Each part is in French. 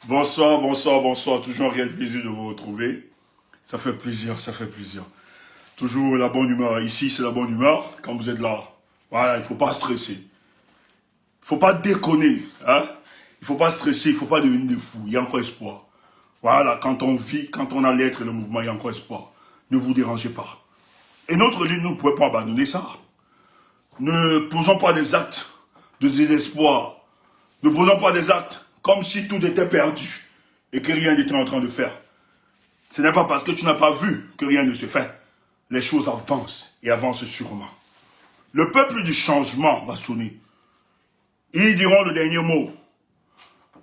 Bonsoir, bonsoir, bonsoir. Toujours un réel plaisir de vous retrouver. Ça fait plaisir, ça fait plaisir. Toujours la bonne humeur. Ici, c'est la bonne humeur quand vous êtes là. Voilà, il ne faut pas stresser. Il ne faut pas déconner. Hein? Il ne faut pas stresser, il ne faut pas devenir des fous. Il y a encore espoir. Voilà, quand on vit, quand on a l'être et le mouvement, il y a encore espoir. Ne vous dérangez pas. Et notre ligne, nous ne pouvons pas abandonner ça. Ne posons pas des actes de désespoir. Ne posons pas des actes comme si tout était perdu et que rien n'était en train de faire. Ce n'est pas parce que tu n'as pas vu que rien ne se fait. Les choses avancent et avancent sûrement. Le peuple du changement va sonner. Ils diront le dernier mot.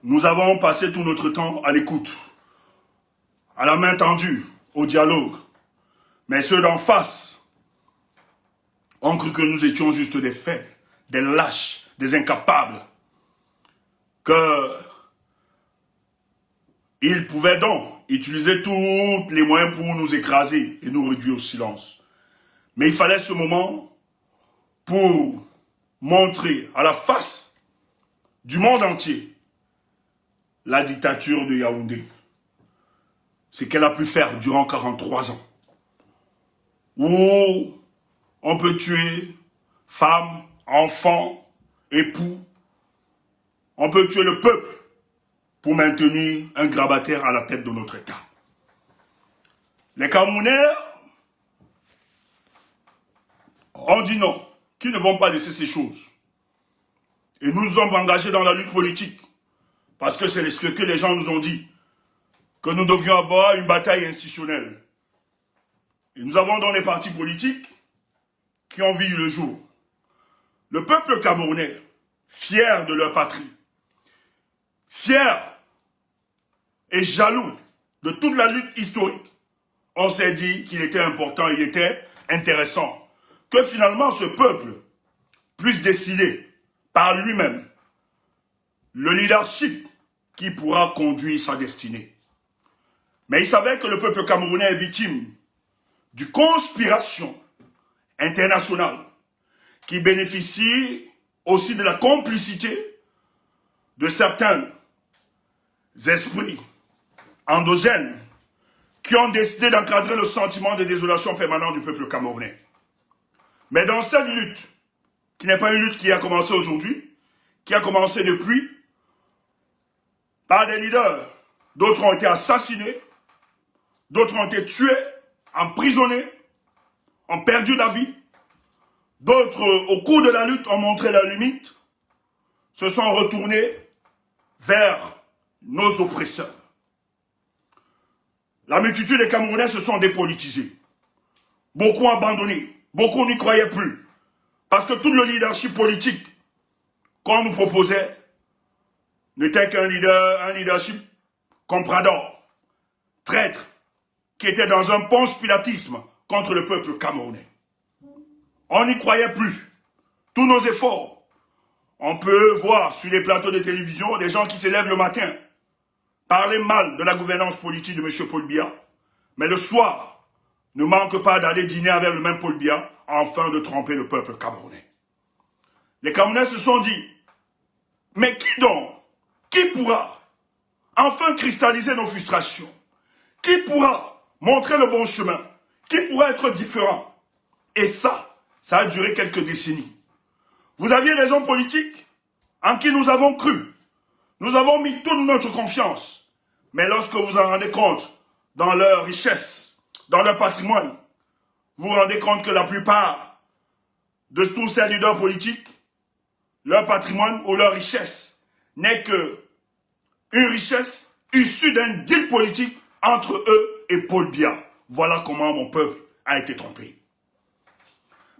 Nous avons passé tout notre temps à l'écoute, à la main tendue, au dialogue. Mais ceux d'en face ont cru que nous étions juste des faibles, des lâches, des incapables. Qu'ils pouvaient donc utiliser tous les moyens pour nous écraser et nous réduire au silence. Mais il fallait ce moment pour montrer à la face du monde entier la dictature de Yaoundé. Ce qu'elle a pu faire durant 43 ans. Où on peut tuer femmes, enfants, époux. On peut tuer le peuple pour maintenir un grabataire à la tête de notre État. Les Camerounais ont dit non, qu'ils ne vont pas laisser ces choses. Et nous nous sommes engagés dans la lutte politique. Parce que c'est ce que les gens nous ont dit. Que nous devions avoir une bataille institutionnelle. Et nous avons dans les partis politiques qui ont vu le jour. Le peuple camerounais, fier de leur patrie, fier et jaloux de toute la lutte historique, on s'est dit qu'il était important, il était intéressant que finalement ce peuple puisse décider par lui-même le leadership qui pourra conduire sa destinée. Mais il savait que le peuple camerounais est victime d'une conspiration internationale qui bénéficie aussi de la complicité de certains esprits endogènes qui ont décidé d'encadrer le sentiment de désolation permanente du peuple camerounais. Mais dans cette lutte, qui n'est pas une lutte qui a commencé aujourd'hui, qui a commencé depuis, par des leaders, d'autres ont été assassinés, d'autres ont été tués, emprisonnés, ont perdu la vie, d'autres, au cours de la lutte, ont montré la limite, se sont retournés vers nos oppresseurs. La multitude des Camerounais se sont dépolitisés. Beaucoup ont abandonné. Beaucoup n'y croyaient plus. Parce que tout le leadership politique qu'on nous proposait n'était qu'un leadership comprador, traître, qui était dans un ponce pilatisme contre le peuple camerounais. On n'y croyait plus. Tous nos efforts. On peut voir sur les plateaux de télévision des gens qui se lèvent le matin, parler mal de la gouvernance politique de M. Paul Biya, mais le soir, ne manque pas d'aller dîner avec le même Paul Biya afin de tromper le peuple camerounais. Les Camerounais se sont dit, mais qui donc? Qui pourra enfin cristalliser nos frustrations? Qui pourra montrer le bon chemin? Qui pourra être différent? Et ça a duré quelques décennies. Vous aviez des hommes politiques en qui nous avons cru. Nous avons mis toute notre confiance. Mais lorsque vous vous en rendez compte dans leur richesse, dans leur patrimoine, vous vous rendez compte que la plupart de tous ces leaders politiques, leur patrimoine ou leur richesse n'est que une richesse issue d'un deal politique entre eux et Paul Biya. Voilà comment mon peuple a été trompé.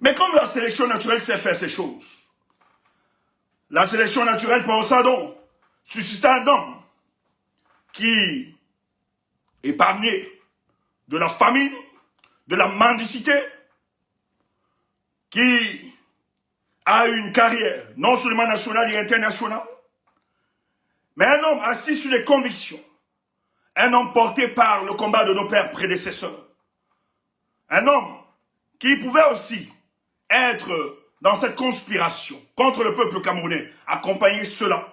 Mais comme la sélection naturelle sait faire ces choses, la sélection naturelle pensa donc susciter un homme qui, épargné de la famine, de la mendicité, qui a une carrière non seulement nationale et internationale, mais un homme assis sur les convictions, un homme porté par le combat de nos pères prédécesseurs, un homme qui pouvait aussi être dans cette conspiration contre le peuple camerounais, accompagner cela,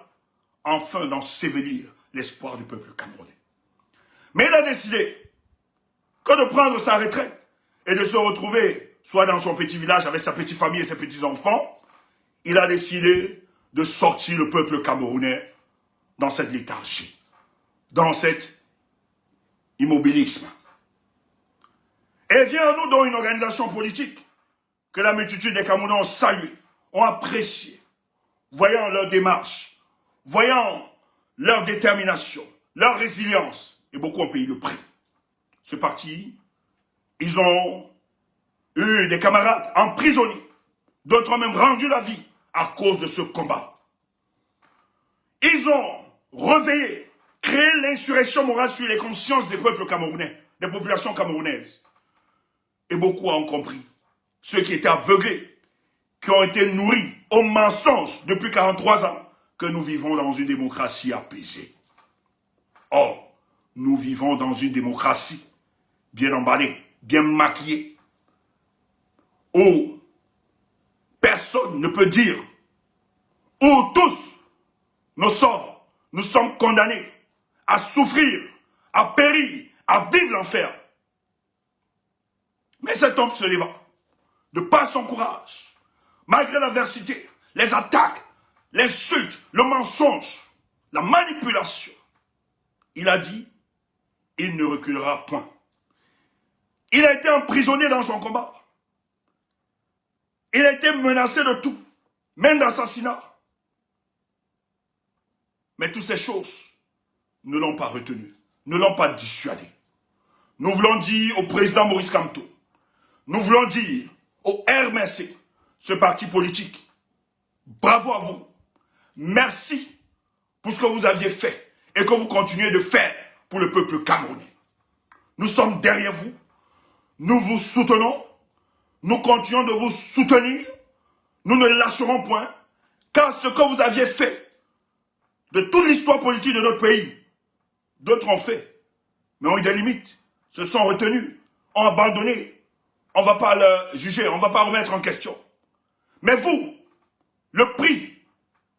afin d'en sévir l'espoir du peuple camerounais. Mais il a décidé que de prendre sa retraite et de se retrouver soit dans son petit village avec sa petite famille et ses petits-enfants, il a décidé de sortir le peuple camerounais dans cette léthargie, dans cet immobilisme. Et vient à nous dans une organisation politique que la multitude des Camerounais ont salué, ont apprécié, voyant leur démarche, voyant leur détermination, leur résilience, et beaucoup ont payé le prix. Ce parti, ils ont eu des camarades emprisonnés, d'autres ont même rendu la vie à cause de ce combat. Ils ont réveillé, créé l'insurrection morale sur les consciences des peuples camerounais, des populations camerounaises. Et beaucoup ont compris, ceux qui étaient aveuglés, qui ont été nourris au mensonge depuis 43 ans, que nous vivons dans une démocratie apaisée. Or, nous vivons dans une démocratie bien emballée, bien maquillée, où personne ne peut dire, où tous, nos sorts, nous sommes condamnés à souffrir, à périr, à vivre l'enfer. Mais cet homme se leva, de par son courage, malgré l'adversité, les attaques, l'insulte, le mensonge, la manipulation. Il a dit, il ne reculera point. Il a été emprisonné dans son combat. Il a été menacé de tout, même d'assassinat. Mais toutes ces choses ne l'ont pas retenu, ne l'ont pas dissuadé. Nous voulons dire au président Maurice Kamto, nous voulons dire au RMC, ce parti politique, bravo à vous. Merci pour ce que vous aviez fait et que vous continuez de faire pour le peuple camerounais. Nous sommes derrière vous. Nous vous soutenons. Nous continuons de vous soutenir. Nous ne lâcherons point. Car ce que vous aviez fait de toute l'histoire politique de notre pays, d'autres ont fait, mais ont eu des limites, se sont retenus, ont abandonné. On ne va pas le juger, on ne va pas remettre en question. Mais vous, le prix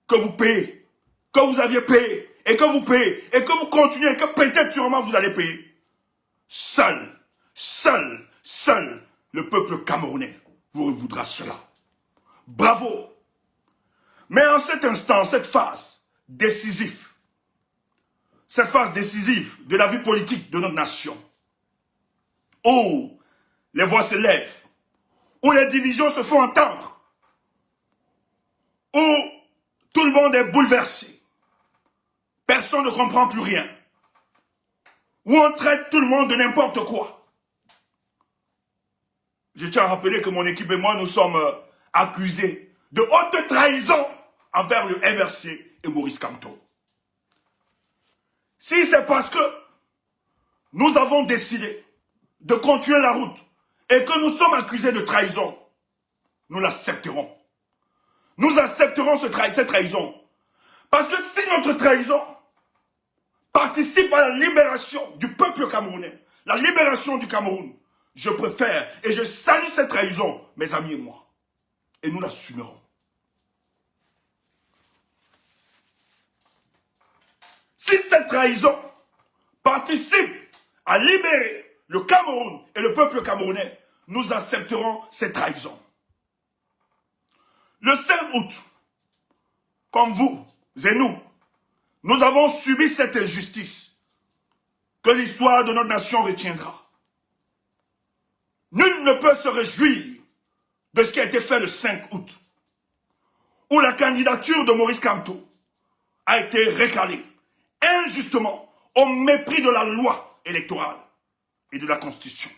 que vous payez, que vous aviez payé, et que vous payez, et que vous continuez, et que peut-être sûrement vous allez payer, seul, le peuple camerounais vous voudra cela. Bravo. Mais en cet instant, cette phase décisive de la vie politique de notre nation, où les voix se lèvent, où les divisions se font entendre, où tout le monde est bouleversé, personne ne comprend plus rien, où on traite tout le monde de n'importe quoi. Je tiens à rappeler que mon équipe et moi, nous sommes accusés de haute trahison envers le MRC et Maurice Kamto. Si c'est parce que nous avons décidé de continuer la route et que nous sommes accusés de trahison, nous l'accepterons. Nous accepterons cette trahison. Parce que si notre trahison participe à la libération du peuple camerounais, la libération du Cameroun, je préfère et je salue cette trahison, mes amis et moi. Et nous l'assumerons. Si cette trahison participe à libérer le Cameroun et le peuple camerounais, nous accepterons cette trahison. Le 5 août, comme vous et nous avons subi cette injustice que l'histoire de notre nation retiendra. Nul ne peut se réjouir de ce qui a été fait le 5 août, où la candidature de Maurice Kamto a été recalée injustement au mépris de la loi électorale et de la Constitution.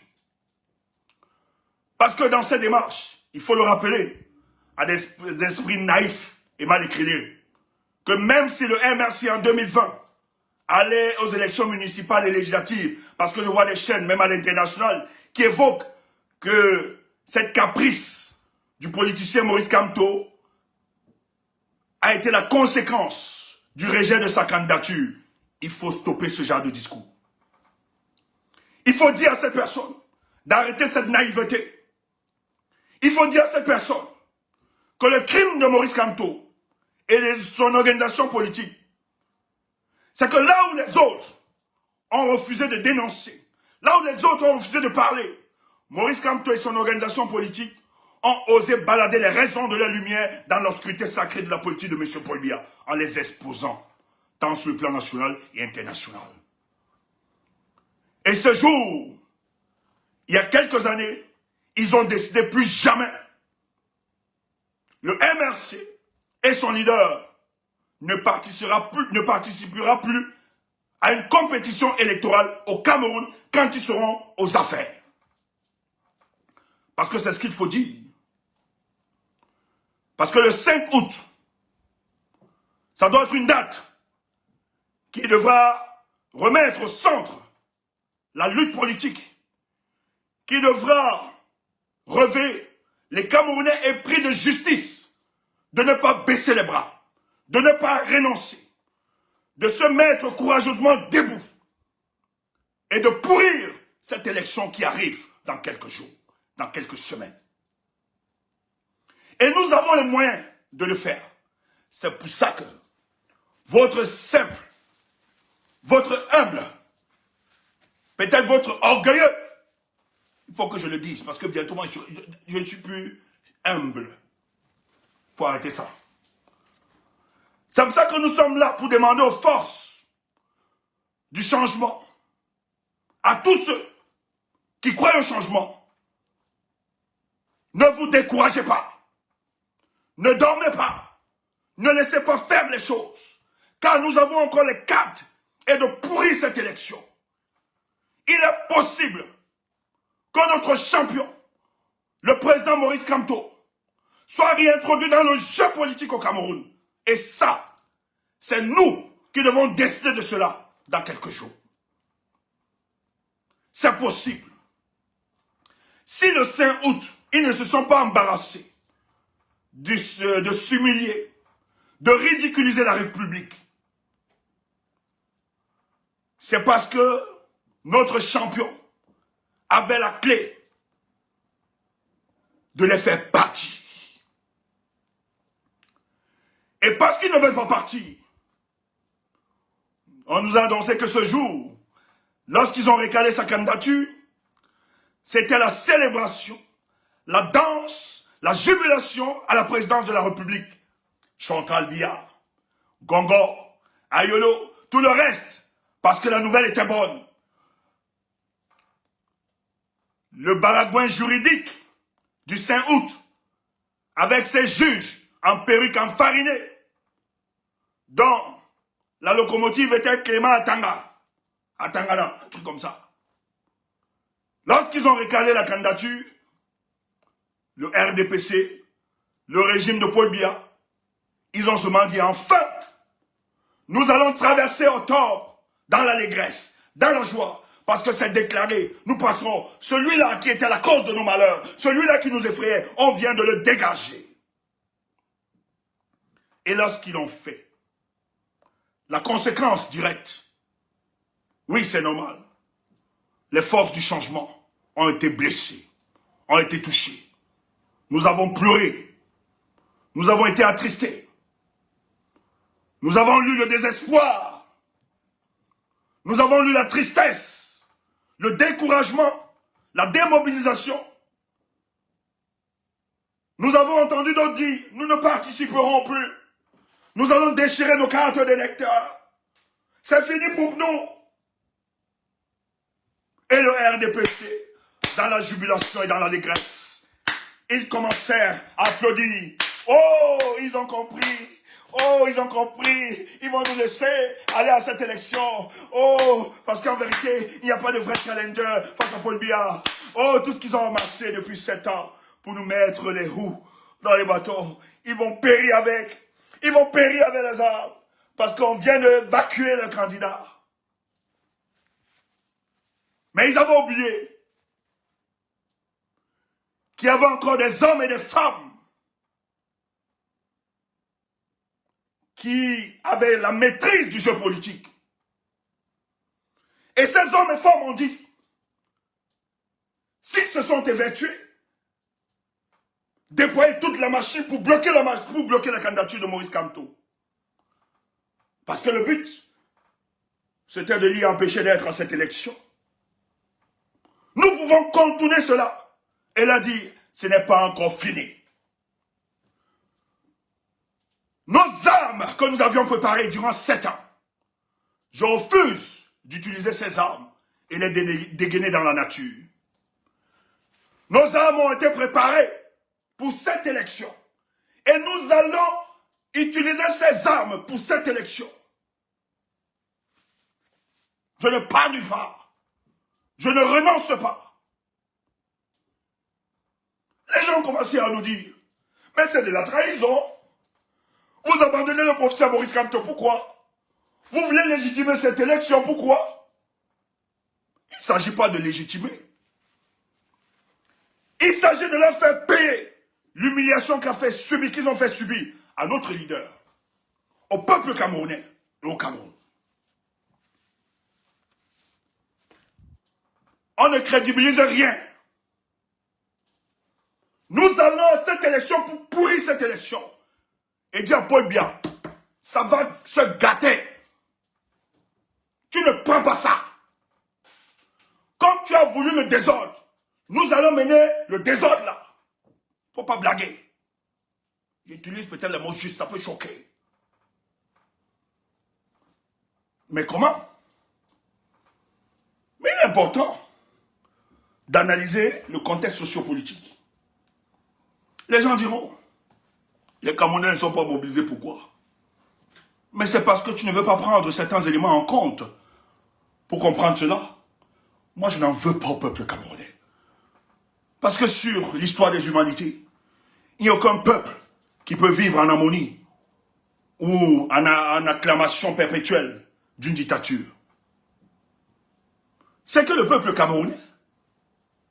Parce que dans cette démarche, il faut le rappeler à des esprits naïfs et mal écrits, que même si le MRC en 2020 allait aux élections municipales et législatives, parce que je vois des chaînes, même à l'international, qui évoquent que cette caprice du politicien Maurice Kamto a été la conséquence du rejet de sa candidature. Il faut stopper ce genre de discours. Il faut dire à cette personne d'arrêter cette naïveté. Il faut dire à cette personne que le crime de Maurice Kamto et de son organisation politique, c'est que là où les autres ont refusé de dénoncer, là où les autres ont refusé de parler, Maurice Kamto et son organisation politique ont osé balader les raisons de la lumière dans l'obscurité sacrée de la politique de M. Paul Biya, en les exposant, tant sur le plan national et international. Et ce jour, il y a quelques années, ils ont décidé plus jamais. Le MRC et son leader ne participera plus à une compétition électorale au Cameroun quand ils seront aux affaires. Parce que c'est ce qu'il faut dire. Parce que le 5 août, ça doit être une date qui devra remettre au centre la lutte politique, qui devra relever les Camerounais épris de justice, de ne pas baisser les bras, de ne pas renoncer, de se mettre courageusement debout et de pourrir cette élection qui arrive dans quelques jours, dans quelques semaines. Et nous avons les moyens de le faire. C'est pour ça que votre simple, votre humble, peut-être votre orgueilleux, il faut que je le dise, parce que bientôt moi, je ne suis plus humble. Il faut arrêter ça. C'est pour ça que nous sommes là pour demander aux forces du changement, à tous ceux qui croient au changement, ne vous découragez pas, ne dormez pas, ne laissez pas faire les choses, car nous avons encore les cartes et de pourrir cette élection. Il est possible que notre champion, le président Maurice Kamto, soit réintroduit dans le jeu politique au Cameroun. Et ça, c'est nous qui devons décider de cela dans quelques jours. C'est possible. Si le 5 août, ils ne se sont pas embarrassés de s'humilier, de ridiculiser la République, c'est parce que notre champion avait la clé de les faire partir. Et parce qu'ils ne veulent pas partir, on nous a annoncé que ce jour, lorsqu'ils ont recalé sa candidature, c'était la célébration, la danse, la jubilation à la présidence de la République. Chantal Biya, Gongo, Ayolo, tout le reste, parce que la nouvelle était bonne. Le baragouin juridique du 5 août, avec ses juges en perruque enfarinée, dont la locomotive était Clément Atanga. Atangana, un truc comme ça. Lorsqu'ils ont recalé la candidature, le RDPC, le régime de Paul Biya, ils ont seulement dit enfin, nous allons traverser octobre dans l'allégresse, dans la joie, parce que c'est déclaré, nous passerons, celui-là qui était la cause de nos malheurs, celui-là qui nous effrayait, on vient de le dégager. Et lorsqu'ils l'ont fait, la conséquence directe, oui c'est normal, les forces du changement ont été blessées, ont été touchées. Nous avons pleuré, nous avons été attristés, nous avons eu le désespoir, nous avons eu la tristesse, le découragement, la démobilisation. Nous avons entendu d'autres dire, nous ne participerons plus. Nous allons déchirer nos cartes d'électeurs. C'est fini pour nous. Et le RDPC, dans la jubilation et dans l'allégresse, ils commencèrent à applaudir. Oh, ils ont compris. Oh, ils ont compris. Ils vont nous laisser aller à cette élection. Oh, parce qu'en vérité, il n'y a pas de vrai challenger face à Paul Biya. Oh, tout ce qu'ils ont amassé depuis 7 ans pour nous mettre les roues dans les bateaux, ils vont périr avec. Ils vont périr avec les armes parce qu'on vient d'évacuer le candidat. Mais ils avaient oublié qu'il y avait encore des hommes et des femmes qui avaient la maîtrise du jeu politique. Et ces hommes et femmes ont dit, s'ils se sont évertués, déployer toute la machine pour bloquer la candidature de Maurice Kamto. Parce que le but, c'était de l'y empêcher d'être à cette élection. Nous pouvons contourner cela. Elle a dit, ce n'est pas encore fini. Nos armes que nous avions préparées durant 7 ans, je refuse d'utiliser ces armes et les dégainer dans la nature. Nos armes ont été préparées pour cette élection. Et nous allons utiliser ces armes pour cette élection. Je ne pars pas. Je ne renonce pas. Les gens ont commencé à nous dire, mais c'est de la trahison. Vous abandonnez le professeur Maurice Kamto, pourquoi? Vous voulez légitimer cette élection, pourquoi? Il ne s'agit pas de légitimer. Il s'agit de leur faire payer l'humiliation qu'ils ont fait subir à notre leader, au peuple camerounais et au Cameroun. On ne crédibilise rien. Nous allons à cette élection pour pourrir cette élection. Et dire à Paul Biya, ça va se gâter. Tu ne prends pas ça. Comme tu as voulu le désordre, nous allons mener le désordre là. Faut pas blaguer. J'utilise peut-être le mot juste, ça peut choquer. Mais comment? Mais il est important d'analyser le contexte sociopolitique. Les gens diront, les Camerounais ne sont pas mobilisés, pourquoi? Mais c'est parce que tu ne veux pas prendre certains éléments en compte pour comprendre cela. Moi, je n'en veux pas au peuple camerounais. Parce que sur l'histoire des humanités, il n'y a aucun peuple qui peut vivre en harmonie ou en acclamation perpétuelle d'une dictature. C'est que le peuple camerounais,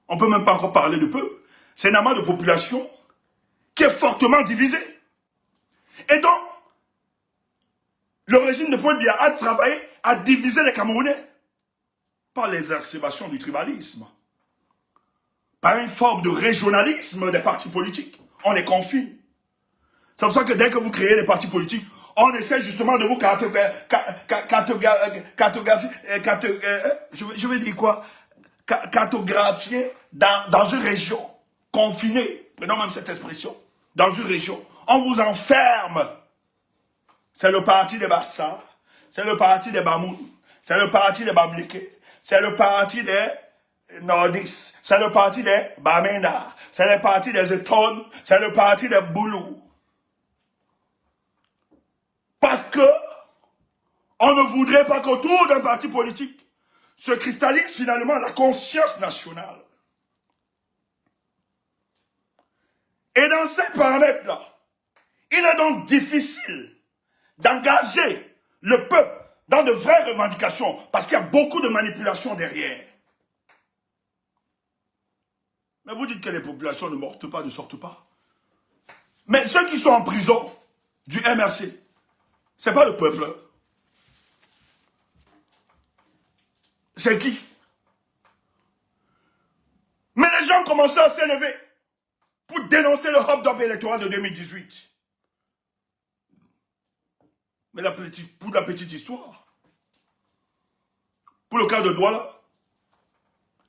on ne peut même pas encore parler de peuple, c'est un amas de population qui est fortement divisé. Et donc, le régime de Paul Biya a travaillé à diviser les Camerounais par l'exacerbation du tribalisme, par une forme de régionalisme des partis politiques. On les confine. C'est pour ça que dès que vous créez les partis politiques, on essaie justement de vous cartographier dans une région confinée. Prenons même cette expression. Dans une région. On vous enferme. C'est le parti des Bassa, c'est le parti des Bamoun, c'est le parti des Bamleke, c'est le parti des Nordis, c'est le parti des Bamenda, c'est le parti des Eton, c'est le parti des Boulou. Parce que on ne voudrait pas qu'autour d'un parti politique se cristallise finalement la conscience nationale. Et dans ces paramètres-là, il est donc difficile d'engager le peuple dans de vraies revendications, parce qu'il y a beaucoup de manipulations derrière. Mais vous dites que les populations ne sortent pas. Mais ceux qui sont en prison du MRC, c'est pas le peuple. C'est qui? Mais les gens commençaient à s'élever pour dénoncer le hold-up électoral de 2018. Mais pour la petite histoire, pour le cas de Douala,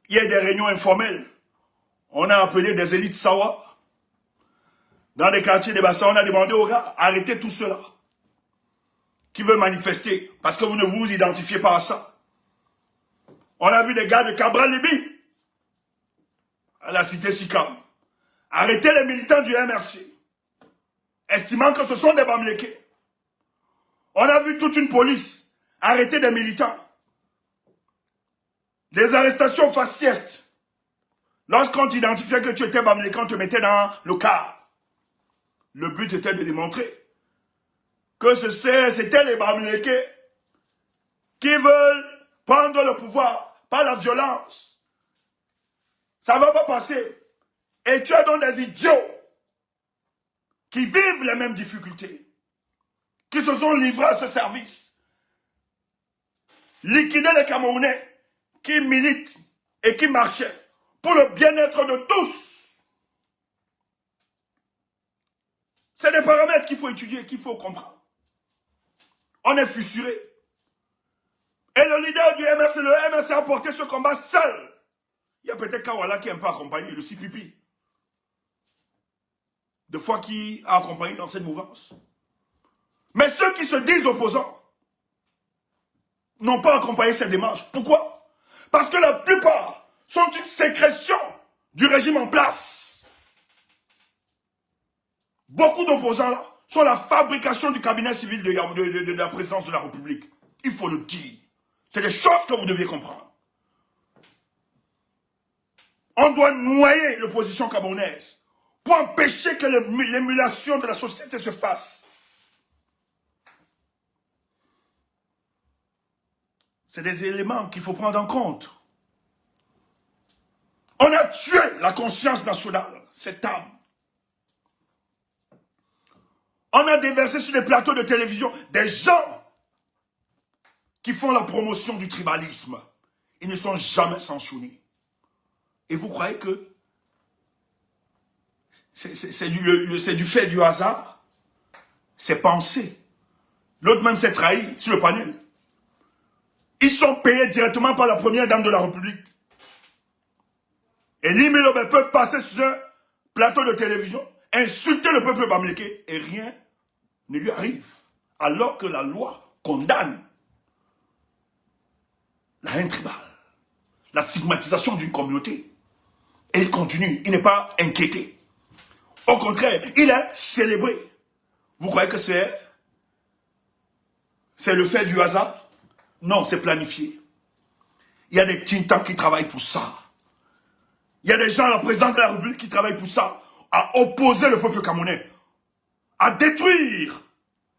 il y a des réunions informelles. On a appelé des élites Sawa. Dans les quartiers des bassins, on a demandé aux gars, arrêtez tout cela. Qui veut manifester, parce que vous ne vous identifiez pas à ça. On a vu des gars de Cabral-Libi, à la cité Sikam, arrêter les militants du MRC, estimant que ce sont des Bamleke. On a vu toute une police arrêter des militants. Des arrestations faciestes. Lorsqu'on t'identifiait que tu étais Bamleke, on te mettait dans le car. Le but était de démontrer que c'était les Bamleke qui veulent prendre le pouvoir par la violence. Ça ne va pas passer. Et tu as donc des idiots qui vivent les mêmes difficultés, qui se sont livrés à ce service. Liquider les Camerounais qui militent et qui marchaient pour le bien-être de tous. C'est des paramètres qu'il faut étudier, qu'il faut comprendre. On est fissuré. Et le leader du MRC, le MRC a porté ce combat seul. Il y a peut-être Kawala qui est un peu accompagné, le CPP. De fois qui a accompagné dans cette mouvance. Mais ceux qui se disent opposants n'ont pas accompagné cette démarche. Pourquoi? Parce que la plupart sont une sécrétion du régime en place. Beaucoup d'opposants là sont la fabrication du cabinet civil de la présidence de la République. Il faut le dire. C'est des choses que vous deviez comprendre. On doit noyer l'opposition camerounaise pour empêcher que l'émulation de la société se fasse. C'est des éléments qu'il faut prendre en compte. On a tué la conscience nationale, cette âme. On a déversé sur les plateaux de télévision des gens qui font la promotion du tribalisme. Ils ne sont jamais sanctionnés. Et vous croyez que c'est du fait du hasard? C'est pensé. L'autre même s'est trahi sur le panel. Ils sont payés directement par la première dame de la République. Et Limélobé peut passer sur un plateau de télévision, insulter le peuple bamileke et rien ne lui arrive. Alors que la loi condamne la haine tribale, la stigmatisation d'une communauté. Et il continue, il n'est pas inquiété. Au contraire, il est célébré. Vous croyez que c'est le fait du hasard? Non, c'est planifié. Il y a des think tanks qui travaillent pour ça. Il y a des gens, la présidente de la République, qui travaillent pour ça, à opposer le peuple camerounais, à détruire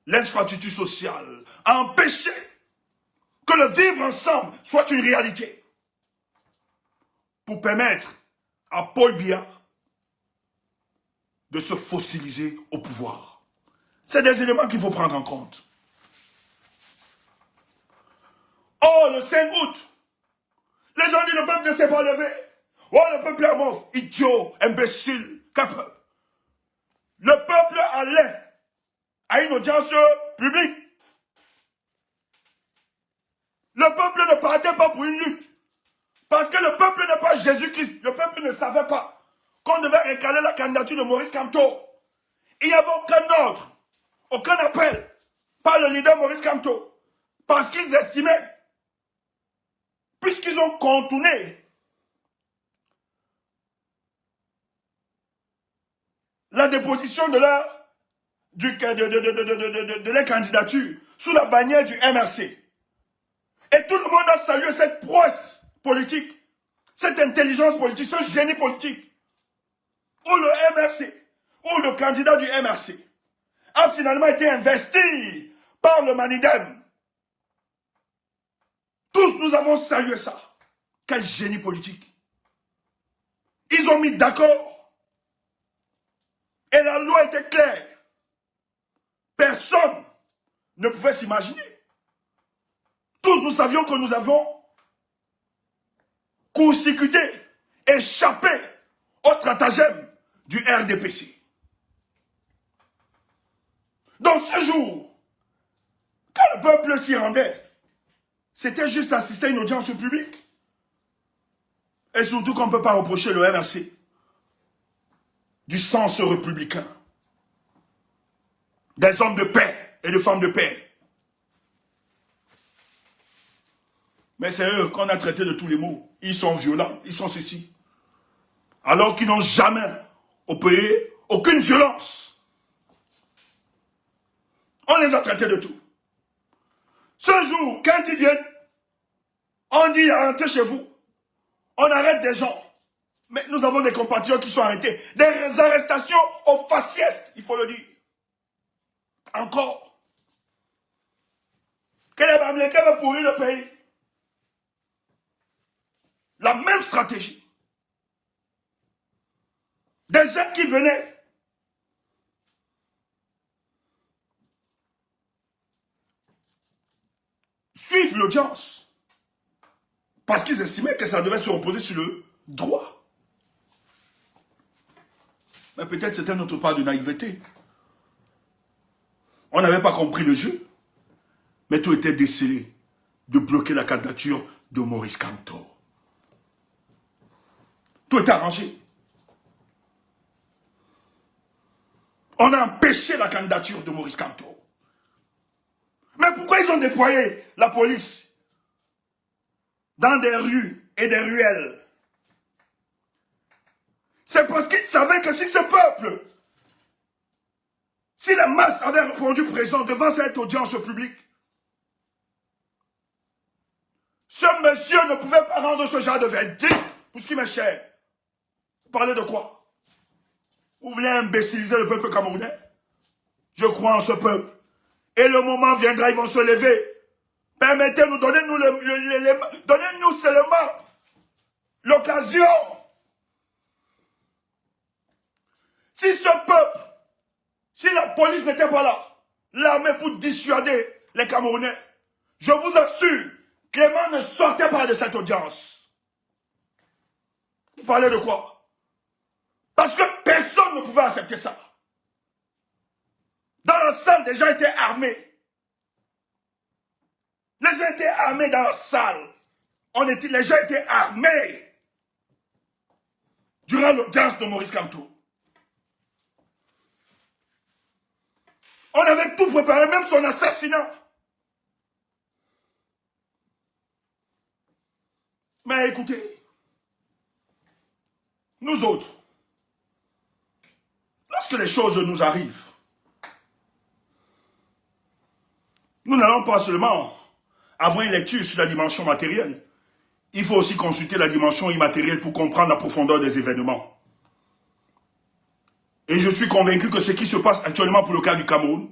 l'infrastructure sociale, à empêcher que le vivre ensemble soit une réalité, pour permettre à Paul Biya de se fossiliser au pouvoir. C'est des éléments qu'il faut prendre en compte. Oh, le 5 août, les gens disent le peuple ne s'est pas levé. Oh, le peuple est mort. Idiot, imbécile, capable. Le peuple allait à une audience publique. Le peuple ne partait pas pour une lutte. Parce que le peuple n'est pas Jésus-Christ. Le peuple ne savait pas qu'on devait récaler la candidature de Maurice Kamto. Il n'y avait aucun ordre, aucun appel par le leader Maurice Kamto. Parce qu'ils estimaient, puisqu'ils ont contourné la déposition de leur candidature sous la bannière du MRC. Et tout le monde a salué cette prouesse politique, cette intelligence politique, ce génie politique, où le MRC, où le candidat du MRC a finalement été investi par le Manidem. Tous nous avons salué ça. Quel génie politique. Ils ont mis d'accord. Et la loi était claire. Personne ne pouvait s'imaginer. Tous nous savions que nous avons court-circuité, échappé au stratagème du RDPC. Donc ce jour, quand le peuple s'y rendait, c'était juste assister à une audience publique. Et surtout qu'on ne peut pas reprocher le MRC du sens républicain, des hommes de paix et des femmes de paix. Mais c'est eux qu'on a traités de tous les maux. Ils sont violents, ils sont ceci. Alors qu'ils n'ont jamais opéré aucune violence. On les a traités de tout. Ce jour, quand ils viennent, on dit rentrez chez vous. On arrête des gens. Mais nous avons des compatriotes qui sont arrêtés. Des arrestations aux faciès, il faut le dire. Encore. Que les Bamileke veulent pourrir le pays. La même stratégie. Des gens qui venaient suivre l'audience parce qu'ils estimaient que ça devait se reposer sur le droit. Mais peut-être c'était notre part de naïveté. On n'avait pas compris le jeu, mais tout était décelé de bloquer la candidature de Maurice Kamto. Tout est arrangé. On a empêché la candidature de Maurice Kamto. Mais pourquoi ils ont déployé la police dans des rues et des ruelles? C'est parce qu'ils savaient que si ce peuple, si la masse avait répondu présent devant cette audience publique, ce monsieur ne pouvait pas rendre ce genre de verdict pour ce qui m'est cher. Vous parlez de quoi? Vous voulez imbéciliser le peuple camerounais? Je crois en ce peuple. Et le moment viendra, ils vont se lever. Permettez-nous, donnez-nous seulement l'occasion. Si ce peuple, si la police n'était pas là, l'armée pour dissuader les Camerounais, je vous assure, Clément ne sortait pas de cette audience. Vous parlez de quoi? Parce que personne ne pouvait accepter ça. Dans la salle, des gens étaient armés. Les gens étaient armés dans la salle. Les gens étaient armés durant l'audience de Maurice Kamto. On avait tout préparé, même son assassinat. Mais écoutez, nous autres, lorsque les choses nous arrivent, nous n'allons pas seulement avoir une lecture sur la dimension matérielle. Il faut aussi consulter la dimension immatérielle pour comprendre la profondeur des événements. Et je suis convaincu que ce qui se passe actuellement pour le cas du Cameroun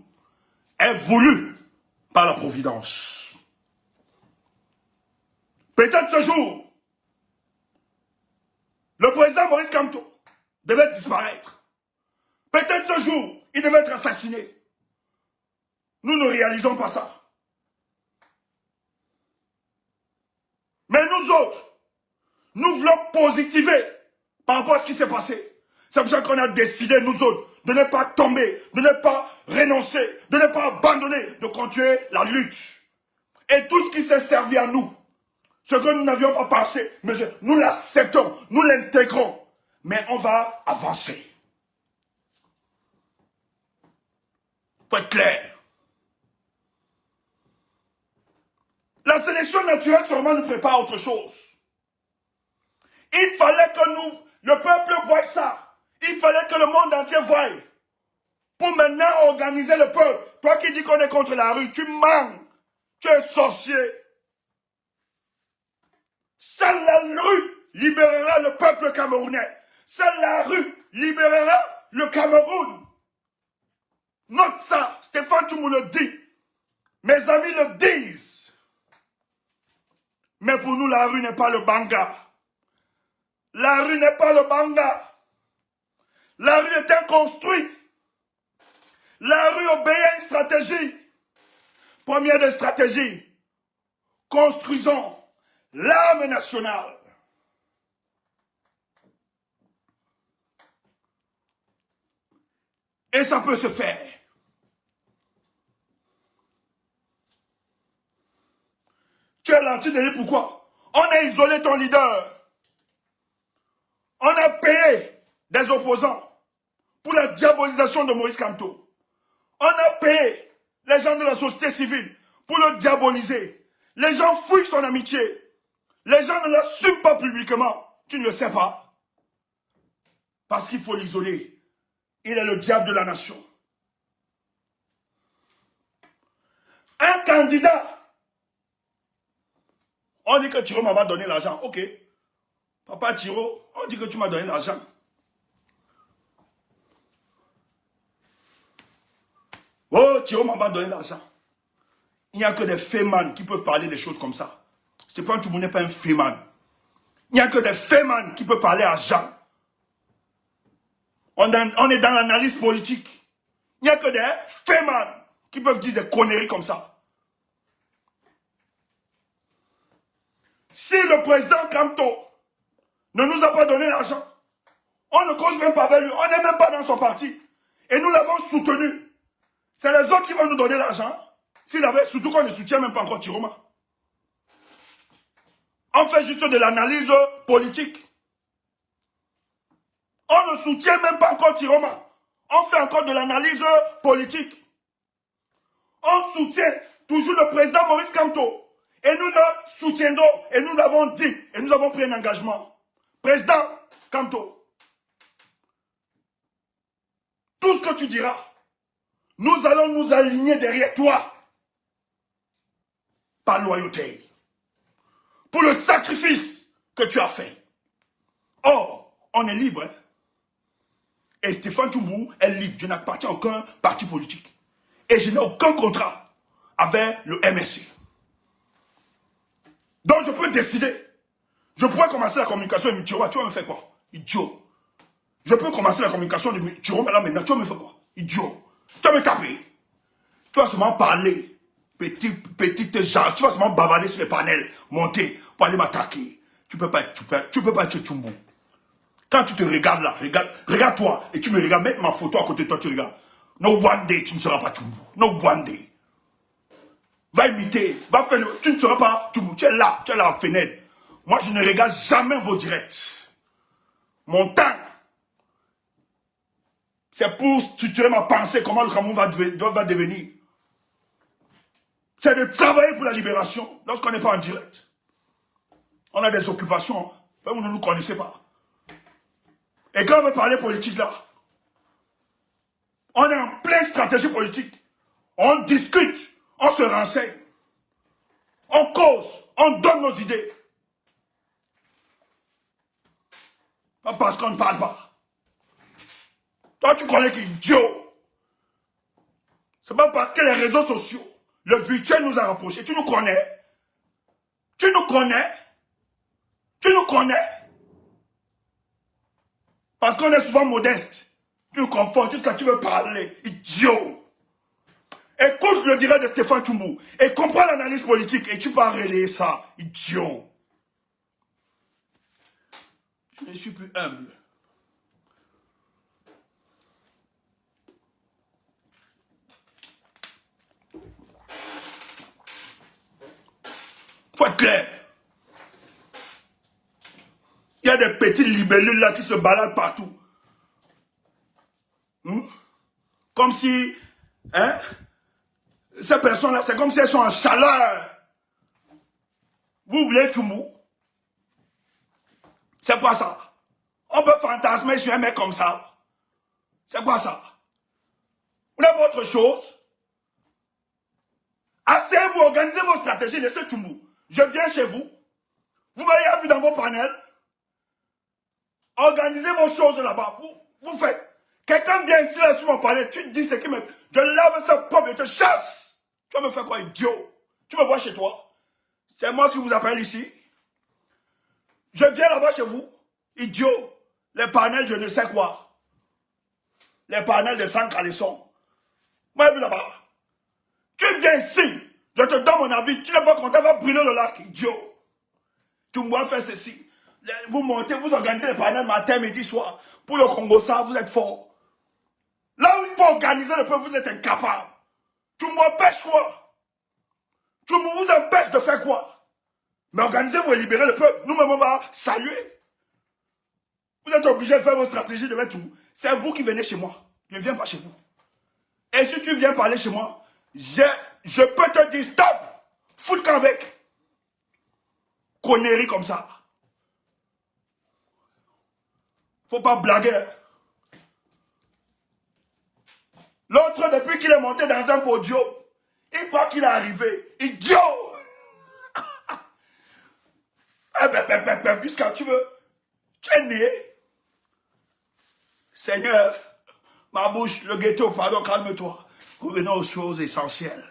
est voulu par la Providence. Peut-être ce jour, le président Maurice Kamto devait disparaître. Peut-être ce jour, il devait être assassiné. Nous ne réalisons pas ça. Mais nous autres, nous voulons positiver par rapport à ce qui s'est passé. C'est pour ça qu'on a décidé, nous autres, de ne pas tomber, de ne pas renoncer, de ne pas abandonner, de continuer la lutte. Et tout ce qui s'est servi à nous, ce que nous n'avions pas pensé, mais nous l'acceptons, nous l'intégrons. Mais on va avancer. Pour être clair. La sélection naturelle sûrement nous prépare à autre chose. Il fallait que nous, le peuple, voie ça. Il fallait que le monde entier voie. Pour maintenant organiser le peuple. Toi qui dis qu'on est contre la rue, tu mens. Tu es sorcier. Seule la rue libérera le peuple camerounais. Seule la rue libérera le Cameroun. Note ça. Stéphane, tu me le dis. Mes amis le disent. Mais pour nous, la rue n'est pas le banga. La rue n'est pas le banga. La rue est un construit. La rue obéit à une stratégie. Première des stratégies. Construisons l'âme nationale. Et ça peut se faire. Tu es lenti de dire pourquoi? On a isolé ton leader. On a payé des opposants pour la diabolisation de Maurice Kamto. On a payé les gens de la société civile pour le diaboliser. Les gens fuient son amitié. Les gens ne l'assument pas publiquement. Tu ne le sais pas. Parce qu'il faut l'isoler. Il est le diable de la nation. Un candidat. On dit que Thiro m'a donné l'argent. Ok. Papa Thiro, on dit que tu m'as donné l'argent. Oh, Thiro m'a donné l'argent. Il n'y a que des fémans qui peuvent parler des choses comme ça. Stéphane Tchoubou n'est pas un féman. Il n'y a que des fémans qui peuvent parler à Jean. On est dans l'analyse politique. Il n'y a que des fémans qui peuvent dire des conneries comme ça. Si le président Kamto ne nous a pas donné l'argent, on ne cause même pas avec lui, on n'est même pas dans son parti. Et nous l'avons soutenu. C'est les autres qui vont nous donner l'argent. S'il avait, surtout qu'on ne soutient même pas encore Thiroma. On fait juste de l'analyse politique. On ne soutient même pas encore Tiroma. On fait encore de l'analyse politique. On soutient toujours le président Maurice Kamto. Et nous le soutiendrons. Et nous l'avons dit. Et nous avons pris un engagement. Président Kamto, tout ce que tu diras, nous allons nous aligner derrière toi. Par loyauté. Pour le sacrifice que tu as fait. Or, on est libre. Hein? Et Stéphane Tchoubou est libre. Je n'appartiens à aucun parti politique. Et je n'ai aucun contrat avec le MSC. Donc je peux décider. Je pourrais commencer la communication de Tiroma. Tu vas me faire quoi? Idiot. Je peux commencer la communication de Tiroma là maintenant. Tu vas me faire quoi? Idiot. Tu vas me taper. Tu vas seulement parler. Petite gens. Tu vas seulement bavarder sur les panels. Monter pour aller m'attaquer. Tu peux pas être Tchoubou. Quand tu te regardes là, regarde-toi et tu me regardes, mets ma photo à côté de toi, tu regardes. No one day, tu ne seras pas Tchoubou. No one day. Va imiter, va faire, tu ne seras pas Tchoubou. Tu es là à la fenêtre. Moi, je ne regarde jamais vos directs. Mon temps, c'est pour structurer ma pensée, comment le Cameroun va devenir. C'est de travailler pour la libération lorsqu'on n'est pas en direct. On a des occupations, hein. Vous ne nous connaissez pas. Et quand on veut parler politique là, on est en pleine stratégie politique. On discute, on se renseigne. On cause, on donne nos idées. Pas parce qu'on ne parle pas. Toi, tu connais qui est idiot. C'est pas parce que les réseaux sociaux, le virtuel nous a rapprochés. Tu nous connais. Tu nous connais. Tu nous connais. Parce qu'on est souvent modeste. Tu nous confonds jusqu'à tu veux parler. Idiot. Écoute le direct de Stéphane Tchoubou. Et comprends l'analyse politique. Et tu peux relayer ça. Idiot. Je ne suis plus humble. Faut être clair. Il y a des petits libellules là qui se baladent partout. Comme si, hein, ces personnes-là, c'est comme si elles sont en chaleur. Vous voulez Tchoubou? C'est quoi ça? On peut fantasmer sur un mec comme ça. C'est quoi ça? Vous avez autre chose? Asseyez-vous, organisez vos stratégies, laissez Tchoubou. Je viens chez vous. Vous m'avez vu dans vos panels. Organisez vos choses là-bas. Vous faites. Quelqu'un vient ici là sur mon panel, tu te dis ce qui me... Je lave sa pomme et te chasse. Tu vas me faire quoi, idiot? Tu me vois chez toi? C'est moi qui vous appelle ici. Je viens là-bas chez vous. Idiot. Les panels, je ne sais quoi. Les panels de 100 caleçons. Moi, vu là-bas. Tu viens ici. Je te donne mon avis. Tu n'es pas content, va brûler le lac, idiot. Tu me vois faire ceci. Vous montez, vous organisez les panels matin, midi, soir. Pour le Congo, ça, vous êtes fort. Là où il faut organiser le peuple, vous êtes incapable. Tu m'empêches quoi? Tu vous empêches de faire quoi? Mais organisez-vous et libérez le peuple. Nous-mêmes, on va saluer. Vous êtes obligés de faire vos stratégies de tout. C'est vous qui venez chez moi. Je ne viens pas chez vous. Et si tu viens parler chez moi, je peux te dire stop. Fous le camp avec. Conneries comme ça. Faut pas blaguer. L'autre, depuis qu'il est monté dans un podium, il croit qu'il est arrivé. Idiot! Puisque tu veux, tu es né. Seigneur, ma bouche, le ghetto, pardon, calme-toi. Revenons aux choses essentielles.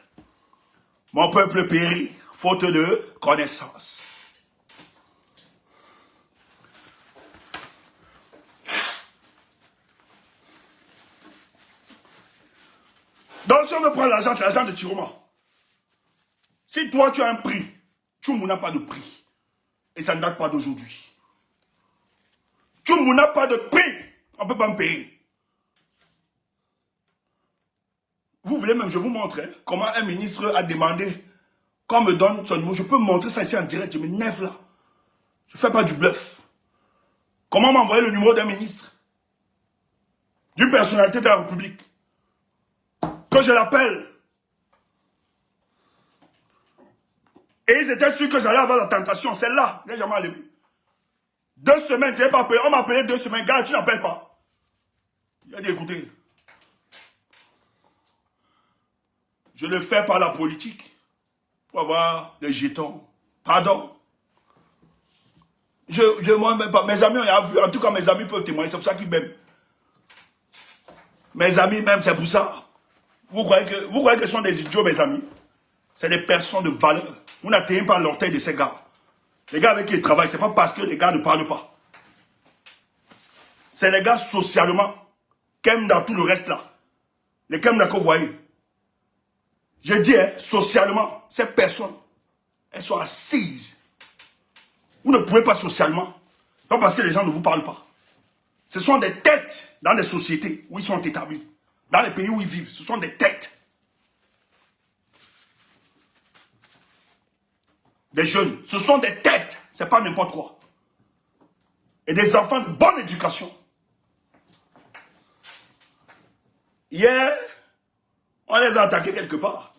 Mon peuple périt, faute de connaissance. Donc si on veut prendre l'argent, c'est l'argent de Tiroma. Si toi tu as un prix, Tchoubou n'a pas de prix. Et ça ne date pas d'aujourd'hui. Tchoubou n'a pas de prix. On ne peut pas me payer. Vous voulez même, je vous montre comment un ministre a demandé qu'on me donne son numéro. Je peux me montrer ça ici en direct, je m'énerve là. Je ne fais pas du bluff. Comment m'envoyer le numéro d'un ministre, d'une personnalité de la République, que je l'appelle? Et ils étaient sûrs que j'allais avoir la tentation. C'est là, je n'ai jamais enlevé. 2 semaines, tu n'as pas appelé. On m'a appelé 2 semaines. Gars, tu n'appelles pas. Il a dit, écoutez, je le fais par la politique pour avoir des jetons. Pardon. Moi, même pas. Mes amis, on a vu. En tout cas, mes amis peuvent témoigner. C'est pour ça qu'ils m'aiment. Mes amis, même, c'est pour ça. Vous croyez que ce sont des idiots, mes amis? C'est des personnes de valeur. Vous n'atteignez pas l'orteil de ces gars. Les gars avec qui ils travaillent, ce n'est pas parce que les gars ne parlent pas. C'est les gars socialement, qui aiment dans tout le reste là. Les Kemna que vous voyez. Je dis, hein, socialement, ces personnes, elles sont assises. Vous ne pouvez pas socialement. Pas parce que les gens ne vous parlent pas. Ce sont des têtes dans les sociétés où ils sont établis. Dans les pays où ils vivent, ce sont des têtes. Des jeunes, ce sont des têtes. Ce n'est pas n'importe quoi. Et des enfants de bonne éducation. Hier, on les a attaqués quelque part.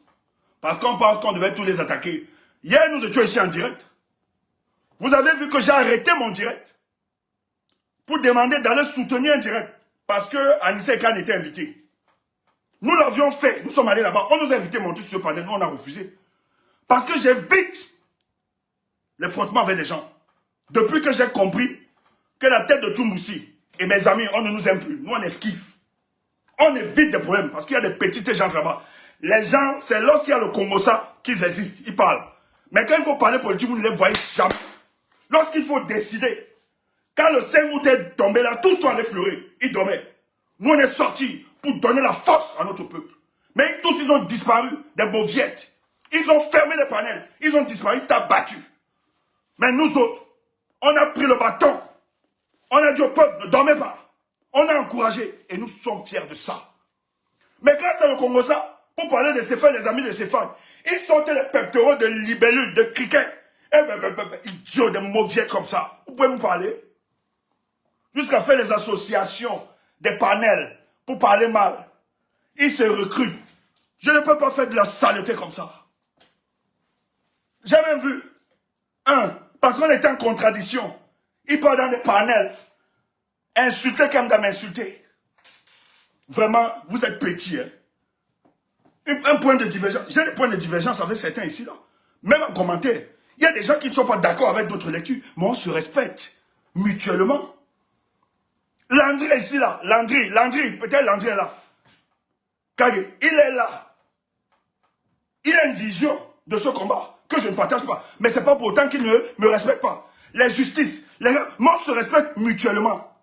Parce qu'on pense qu'on devait tous les attaquer. Hier, nous étions ici en direct. Vous avez vu que j'ai arrêté mon direct pour demander d'aller soutenir un direct. Parce que Anissa Khan était invité. Nous l'avions fait. Nous sommes allés là-bas. On nous a invités à monter sur ce panel. Nous, on a refusé. Parce que j'évite les frottements avec les gens. Depuis que j'ai compris que la tête de Tchoumoussi et mes amis, on ne nous aime plus. Nous, on esquive. On évite des problèmes parce qu'il y a des petites gens là-bas. Les gens, c'est lorsqu'il y a le Congo-ça qu'ils existent. Ils parlent. Mais quand il faut parler politique, vous ne les voyez jamais. Lorsqu'il faut décider, quand le 5 août est tombé là, tous sont allés pleurer. Ils dormaient. Nous, on est sortis pour donner la force à notre peuple. Mais tous, ils ont disparu, des mauviettes. Ils ont fermé les panels. Ils ont disparu, ils s'étaient battus. Mais nous autres, on a pris le bâton. On a dit au peuple, ne dormez pas. On a encouragé et nous sommes fiers de ça. Mais quand c'est le Congo ça, pour parler de Stéphane, des amis de Stéphane, ils sont les pectoraux de libellules, de criquets. Idiots, des mauviettes comme ça. Vous pouvez me parler? Jusqu'à faire des associations, des panels, pour parler mal. Ils se recrutent. Je ne peux pas faire de la saleté comme ça. J'ai même vu parce qu'on était en contradiction. Il parle dans des panels. Insulter comme d'à m'insulter. Vraiment, vous êtes petits. Hein? Un point de divergence. J'ai des points de divergence avec certains ici, là. Même en commentaire. Il y a des gens qui ne sont pas d'accord avec d'autres lectures. Mais on se respecte mutuellement. Landry est ici, là. Landry, peut-être Landry est là. Car il est là. Il a une vision de ce combat que je ne partage pas. Mais ce n'est pas pour autant qu'il ne me respecte pas. Les justices, les gens, on se respecte mutuellement.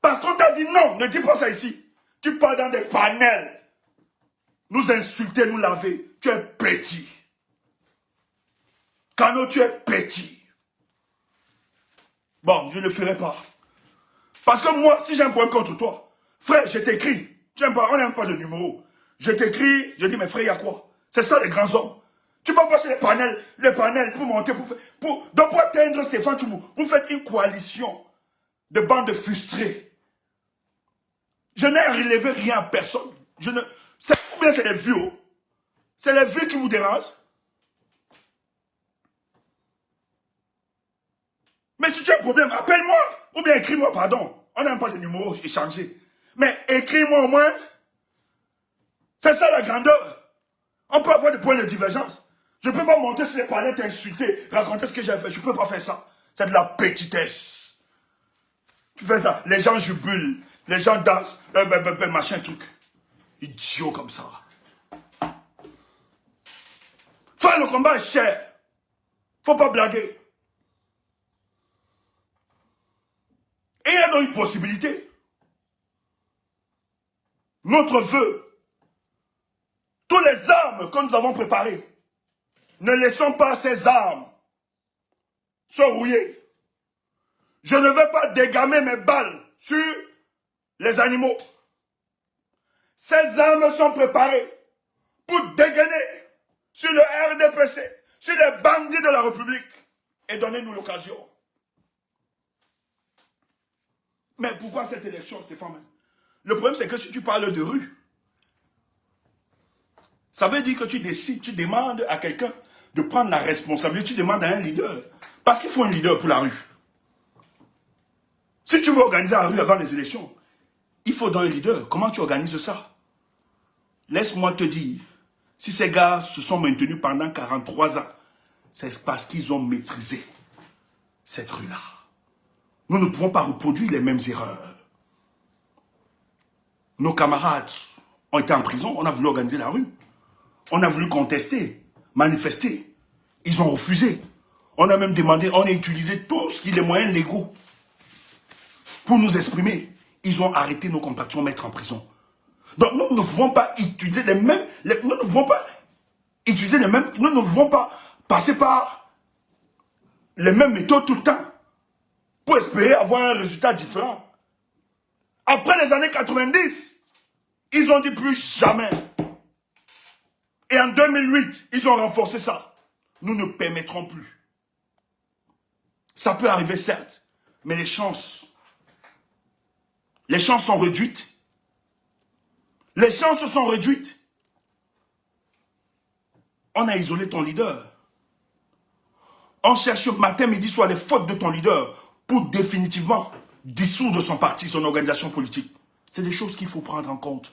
Parce qu'on t'a dit non, ne dis pas ça ici. Tu parles dans des panels. Nous insulter, nous laver. Tu es petit. Kano, tu es petit. Bon, je ne le ferai pas. Parce que moi, si j'ai un problème contre toi, frère, je t'écris. On n'aime pas de numéro. Je t'écris, je dis, mais frère, il y a quoi? C'est ça les grands hommes. Tu peux passer les panels pour monter, donc pour atteindre Stéphane Tchoumou, vous faites une coalition de bandes frustrées. Je n'ai relevé rien à personne. Ou bien c'est les vues. C'est les vues qui vous dérangent. Mais si tu as un problème, appelle-moi. Ou bien écris-moi, pardon. On n'a pas de numéro échangé. Mais écris-moi au moins. C'est ça la grandeur. On peut avoir des points de divergence. Je ne peux pas monter sur les panels, t'insulter, raconter ce que j'ai fait. Je ne peux pas faire ça. C'est de la petitesse. Tu fais ça. Les gens jubilent. Les gens dansent. Machin truc. Idiot comme ça. Faire le combat est cher. Faut pas blaguer. Et il y a donc une possibilité. Notre vœu. Toutes les armes que nous avons préparées. Ne laissons pas ces armes se rouiller. Je ne veux pas dégamer mes balles sur les animaux. Ces armes sont préparées pour dégainer sur le RDPC, sur les bandits de la République et donnez-nous l'occasion Mais pourquoi cette élection, Stéphane? Le problème, c'est que si tu parles de rue, ça veut dire que tu décides, tu demandes à quelqu'un de prendre la responsabilité, tu demandes à un leader. Parce qu'il faut un leader pour la rue. Si tu veux organiser la rue avant les élections, il faut donc un leader. Comment tu organises ça? Laisse-moi te dire, si ces gars se sont maintenus pendant 43 ans, c'est parce qu'ils ont maîtrisé cette rue-là. Nous ne pouvons pas reproduire les mêmes erreurs. Nos camarades ont été en prison, on a voulu organiser la rue. On a voulu contester, manifester. Ils ont refusé. On a même demandé, on a utilisé tout ce qui est les moyens légaux pour nous exprimer. Ils ont arrêté nos compatriotes, mettre en prison. Donc nous ne pouvons pas utiliser les mêmes... nous ne pouvons pas utiliser les mêmes... Nous ne pouvons pas passer par les mêmes méthodes tout le temps pour espérer avoir un résultat différent. Après les années 90, ils ont dit plus jamais. Et en 2008, ils ont renforcé ça. Nous ne permettrons plus. Ça peut arriver certes, mais les chances sont réduites. Les chances sont réduites. On a isolé ton leader. On cherche matin, midi, soir les fautes de ton leader pour définitivement dissoudre son parti, son organisation politique. C'est des choses qu'il faut prendre en compte.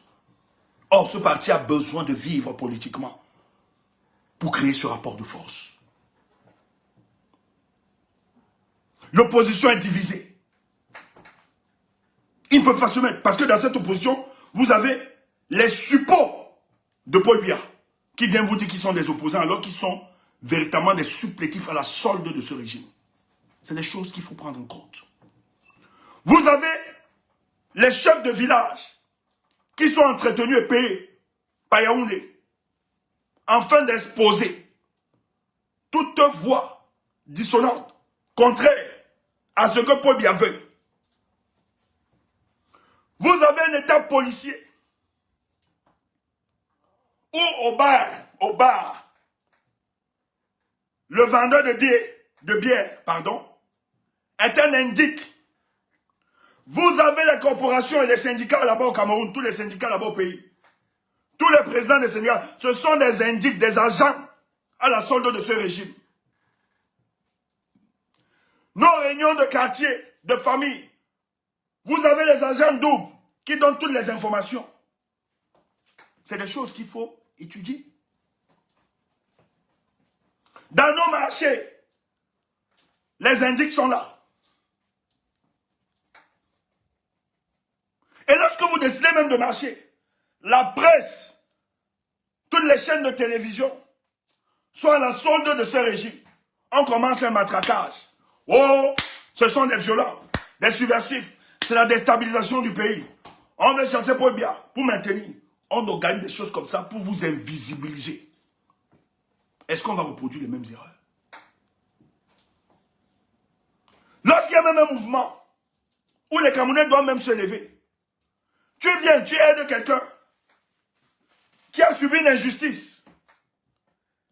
Or, ce parti a besoin de vivre politiquement pour créer ce rapport de force. L'opposition est divisée. Ils ne peuvent pas se mettre. Parce que dans cette opposition, vous avez les suppôts de Paul Biya qui viennent vous dire qu'ils sont des opposants alors qu'ils sont véritablement des supplétifs à la solde de ce régime. C'est des choses qu'il faut prendre en compte. Vous avez les chefs de village qui sont entretenus et payés par Yaoundé afin d'exposer toute voix dissonante, contraire à ce que Paul Biya veut. Vous avez un état policier où au bar, le vendeur de bière, est un indique. Vous avez les corporations et les syndicats là-bas au Cameroun, tous les syndicats là-bas au pays. Tous les présidents des syndicats, ce sont des indiques, des agents à la solde de ce régime. Nos réunions de quartier, de famille, vous avez les agents doubles qui donnent toutes les informations. C'est des choses qu'il faut étudier. Dans nos marchés, les indiques sont là. Et lorsque vous décidez même de marcher, la presse, toutes les chaînes de télévision sont à la solde de ce régime. On commence un matraquage. Oh, ce sont des violents, des subversifs. C'est la déstabilisation du pays. On veut chasser pour bien, pour maintenir. On organise des choses comme ça pour vous invisibiliser. Est-ce qu'on va reproduire les mêmes erreurs? Lorsqu'il y a même un mouvement où les Camerounais doivent même se lever, tu viens, tu aides quelqu'un qui a subi une injustice.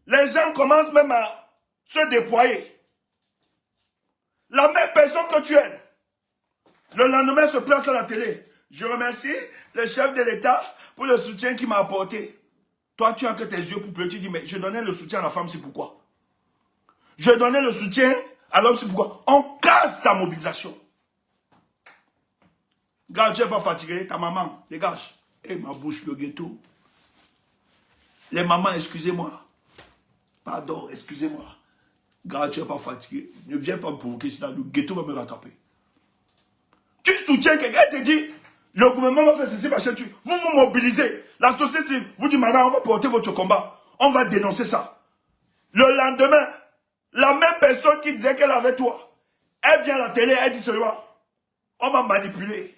Les gens commencent même à se déployer. La même personne que tu aides, le lendemain se place à la télé. Je remercie le chef de l'État pour le soutien qu'il m'a apporté. Toi, tu as que tes yeux pour pleurer. Tu dis, mais je donnais le soutien à la femme, c'est pourquoi? Je donnais le soutien à l'homme, c'est pourquoi? On casse ta mobilisation. Gars, tu n'es pas fatigué, ta maman, dégage. Eh, ma bouche, le ghetto. Les mamans, excusez-moi. Pardon, excusez-moi. Gars, tu n'es pas fatigué. Ne viens pas me provoquer, sinon le ghetto va me rattraper. Tu soutiens quelqu'un et te dit, le gouvernement va faire ceci, machin, vous vous mobilisez. La société vous dit, madame, on va porter votre combat. On va dénoncer ça. Le lendemain, la même personne qui disait qu'elle avait toi, elle vient à la télé, elle dit seulement, on m'a manipulé.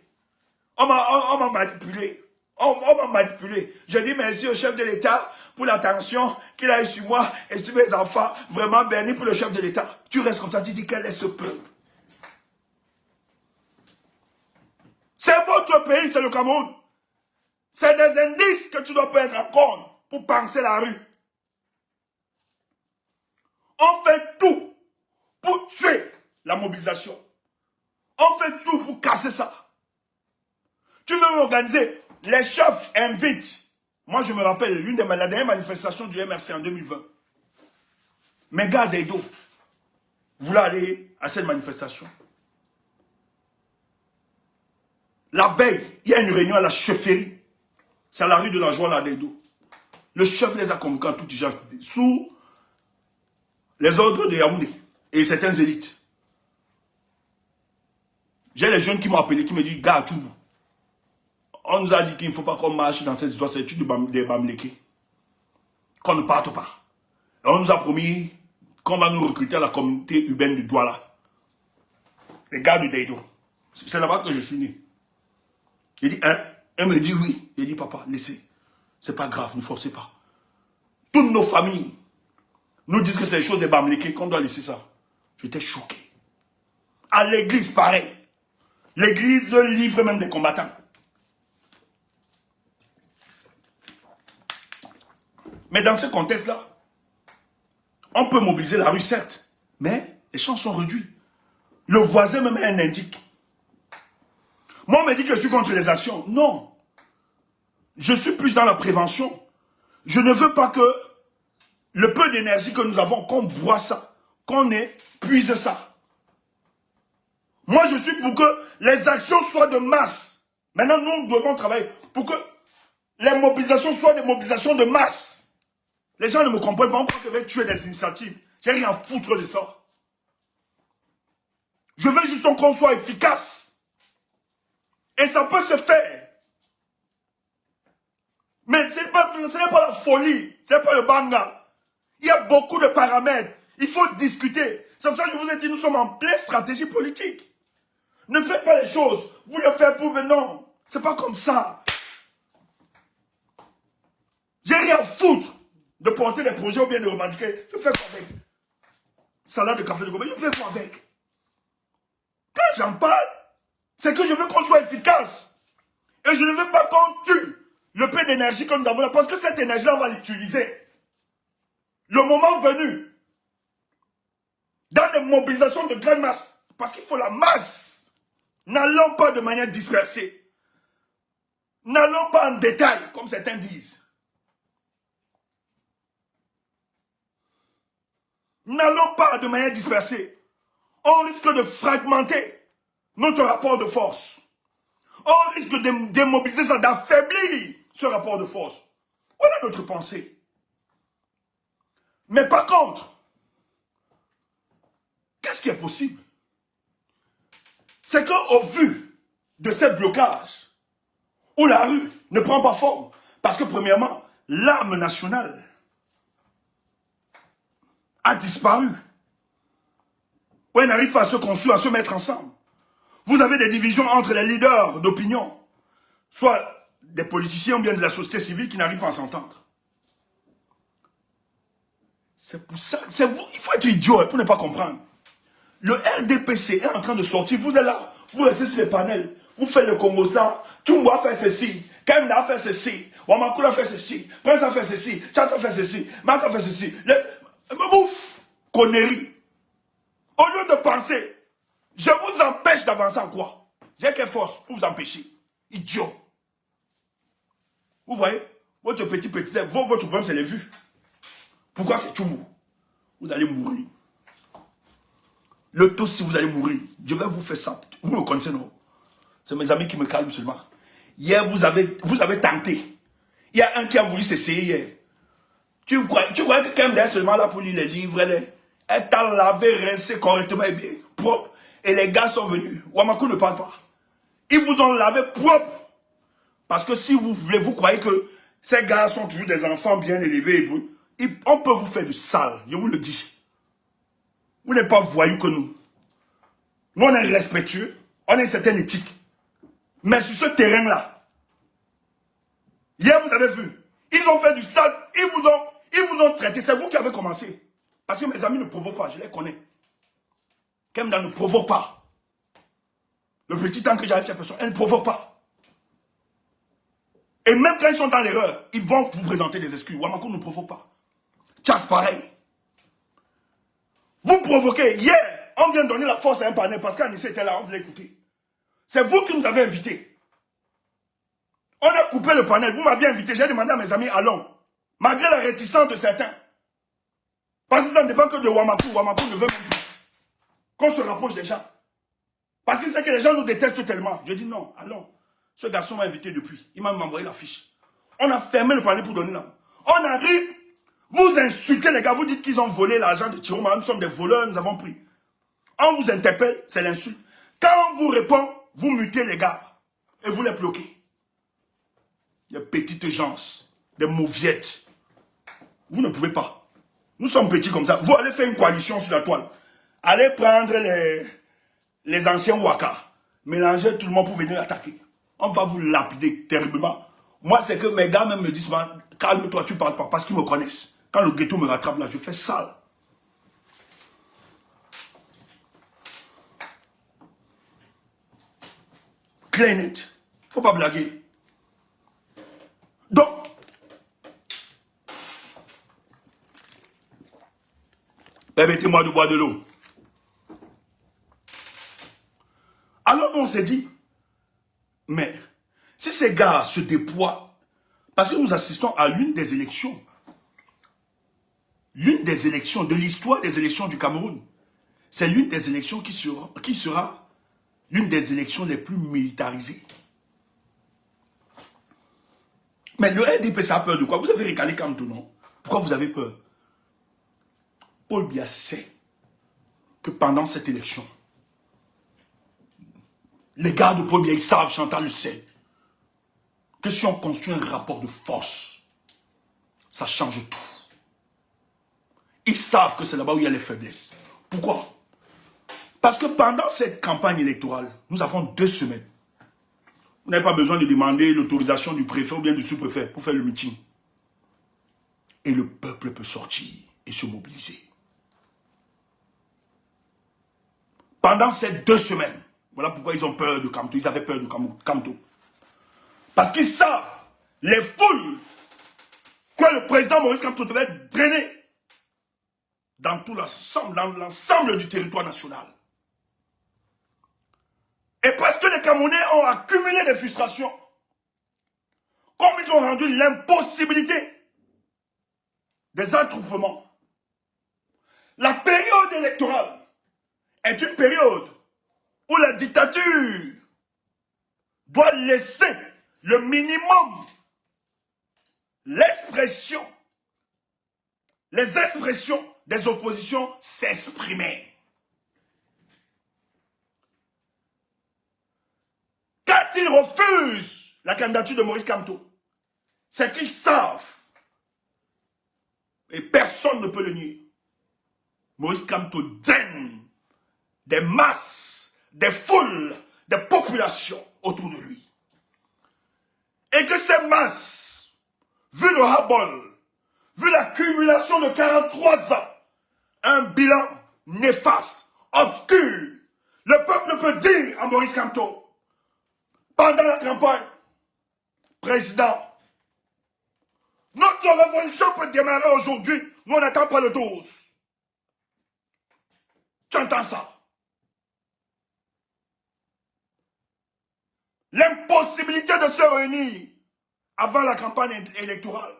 On m'a manipulé. On m'a manipulé. Je dis merci au chef de l'État pour l'attention qu'il a eu sur moi et sur mes enfants. Vraiment béni pour le chef de l'État. Tu restes comme ça, tu dis quel est ce peuple? C'est votre pays, c'est le Cameroun. C'est des indices que tu dois prendre en compte pour penser la rue. On fait tout pour tuer la mobilisation. On fait tout pour casser ça. Tu veux organiser, les chefs invitent. Moi, je me rappelle, l'une des dernières manifestations du MRC en 2020. Mes gars d'Edo, vous voulez aller à cette manifestation? La veille, il y a une réunion à la chefferie. C'est à la rue de la Joie, là, d'Edo. Le chef les a convoqués en toute urgence, sous les ordres de Yaoundé et certaines élites. J'ai les jeunes qui m'ont appelé, qui me disent, gars, tout. On nous a dit qu'il ne faut pas qu'on marche dans ces histoires, c'est études des Bamlékés. Qu'on ne parte pas. Et on nous a promis qu'on va nous recruter à la communauté urbaine de Douala. Les gars du Deido. C'est là-bas que je suis né. Il dit, hein? Elle me dit oui. Il dit, papa, laissez. C'est pas grave, ne forcez pas. Toutes nos familles nous disent que c'est les choses des Bamlékés, qu'on doit laisser ça. J'étais choqué. À l'église, pareil. L'église livre même des combattants. Mais dans ce contexte-là, on peut mobiliser la rue, certes, mais les champs sont réduits. Le voisin me met un indique. Moi, on me dit que je suis contre les actions. Non. Je suis plus dans la prévention. Je ne veux pas que le peu d'énergie que nous avons, qu'on boit ça, qu'on épuise ça. Moi, je suis pour que les actions soient de masse. Maintenant, nous devons travailler pour que les mobilisations soient des mobilisations de masse. Les gens ne me comprennent pas. On croit que je vais tuer des initiatives. J'ai rien à foutre de ça. Je veux juste qu'on soit efficace. Et ça peut se faire. Mais ce n'est pas la folie. Ce n'est pas le banga. Il y a beaucoup de paramètres. Il faut discuter. C'est pour ça que je vous ai dit, nous sommes en pleine stratégie politique. Ne faites pas les choses. Vous le faites pour non. C'est pas comme ça. J'ai rien à foutre de porter des projets ou bien de revendiquer. Je fais quoi avec? Salade de café de gobe, je fais quoi avec? Quand j'en parle, c'est que je veux qu'on soit efficace. Et je ne veux pas qu'on tue le peu d'énergie que nous avons là, parce que cette énergie-là, on va l'utiliser. Le moment venu, dans des mobilisations de grande masse, parce qu'il faut la masse, n'allons pas de manière dispersée. N'allons pas en détail, comme certains disent. N'allons pas de manière dispersée. On risque de fragmenter notre rapport de force. On risque de démobiliser ça, d'affaiblir ce rapport de force. Voilà notre pensée. Mais par contre, qu'est-ce qui est possible? C'est qu'au vu de ces blocages, où la rue ne prend pas forme, parce que premièrement, l'arme nationale a disparu. On n'arrive pas à se construire, à se mettre ensemble. Vous avez des divisions entre les leaders d'opinion, soit des politiciens ou bien de la société civile qui n'arrivent pas à s'entendre. C'est pour ça, il faut être idiot pour ne pas comprendre. Le RDPC est en train de sortir, vous êtes là, vous restez sur les panels, vous faites le Congo ça, Tumbo a fait ceci, Kemna a fait ceci, Wamakoul a fait ceci, Prince a fait ceci, Chas a fait ceci, Marc a fait ceci. Me bouffe, connerie. Au lieu de penser, je vous empêche d'avancer en quoi? J'ai quelle force pour vous empêcher? Idiot. Vous voyez? Votre petit, votre problème, c'est les vues. Pourquoi c'est tout mou? Vous allez mourir. Le taux, si vous allez mourir, je vais vous faire ça. Vous me connaissez, non? C'est mes amis qui me calment seulement. Hier, vous avez tenté. Il y a un qui a voulu s'essayer hier. Tu crois que quelqu'un est seulement là pour lire les livres, elle t'a lavé, rincé correctement et bien propre. Et les gars sont venus. Wamakou ne parle pas. Ils vous ont lavé propre. Parce que si vous voulez, vous croyez que ces gars sont toujours des enfants bien élevés. On peut vous faire du sale, je vous le dis. Vous n'êtes pas voyous que nous. Nous, on est respectueux, on a une certaine éthique. Mais sur ce terrain-là, hier, vous avez vu, ils ont fait du sale, ils vous ont traité. C'est vous qui avez commencé. Parce que mes amis ne provoquent pas, je les connais. Kemda ne provoque pas. Le petit temps que j'ai avec ces personnes, elles ne provoquent pas. Et même quand ils sont dans l'erreur, ils vont vous présenter des excuses. Wamakou ne provoque pas. Tchas, pareil. Vous provoquez. Hier, on vient donner la force à un panel parce qu'Anissé était là, on voulait écouter. C'est vous qui nous avez invités. On a coupé le panel. Vous m'aviez invité. J'ai demandé à mes amis, allons. Malgré la réticence de certains. Parce que ça ne dépend que de Ouamakou. Ouamakou ne veut même plus qu'on se rapproche des gens. Parce qu'il sait que les gens nous détestent tellement. Je dis non, allons. Ce garçon m'a invité depuis. Il m'a envoyé la fiche. On a fermé le panel pour donner la... On arrive, vous insultez les gars, vous dites qu'ils ont volé l'argent de Tiroma. Nous sommes des voleurs, nous avons pris. On vous interpelle, c'est l'insulte. Quand on vous répond, vous mutez les gars. Et vous les bloquez. Des petites gens, des mauviettes. Vous ne pouvez pas. Nous sommes petits comme ça. Vous allez faire une coalition sur la toile. Allez prendre les anciens Waka. Mélanger tout le monde pour venir attaquer. On va vous lapider terriblement. Moi, c'est que mes gars même me disent, calme-toi, tu parles pas. Parce qu'ils me connaissent. Quand le ghetto me rattrape là, je fais sale. Clair net. Faut pas blaguer. Donc, permettez-moi de boire de l'eau. Alors on s'est dit, mais si ces gars se déploient, parce que nous assistons à l'une des élections de l'histoire des élections du Cameroun, c'est l'une des élections qui sera l'une des élections les plus militarisées. Mais le RDPC a peur de quoi? Vous avez récalé Kamto, non? Pourquoi vous avez peur? Paul Biya sait que pendant cette élection, les gars de Paul Biya, ils savent, Chantal le sait, que si on construit un rapport de force, ça change tout. Ils savent que c'est là-bas où il y a les faiblesses. Pourquoi? Parce que pendant cette campagne électorale, nous avons 2 semaines. Vous n'avez pas besoin de demander l'autorisation du préfet ou bien du sous-préfet pour faire le meeting. Et le peuple peut sortir et se mobiliser. Pendant ces 2 semaines, voilà pourquoi ils ont peur de Kamto. Ils avaient peur de Kamto. Parce qu'ils savent, les foules, que le président Maurice Kamto devait drainer dans tout l'ensemble du territoire national. Et parce que les Camerounais ont accumulé des frustrations, comme ils ont rendu l'impossibilité des attroupements, la période électorale est une période où la dictature doit laisser le minimum, les expressions des oppositions s'exprimer. Quand ils refusent la candidature de Maurice Kamto, c'est qu'ils savent, et personne ne peut le nier, Maurice Kamto draine des masses, des foules, des populations autour de lui. Et que ces masses, vu le ras-bol, vu l'accumulation de 43 ans, un bilan néfaste, obscur, le peuple peut dire à Maurice Kamto, pendant la campagne, président, notre révolution peut démarrer aujourd'hui, nous on n'attend pas le 12. Tu entends ça? L'impossibilité de se réunir avant la campagne électorale.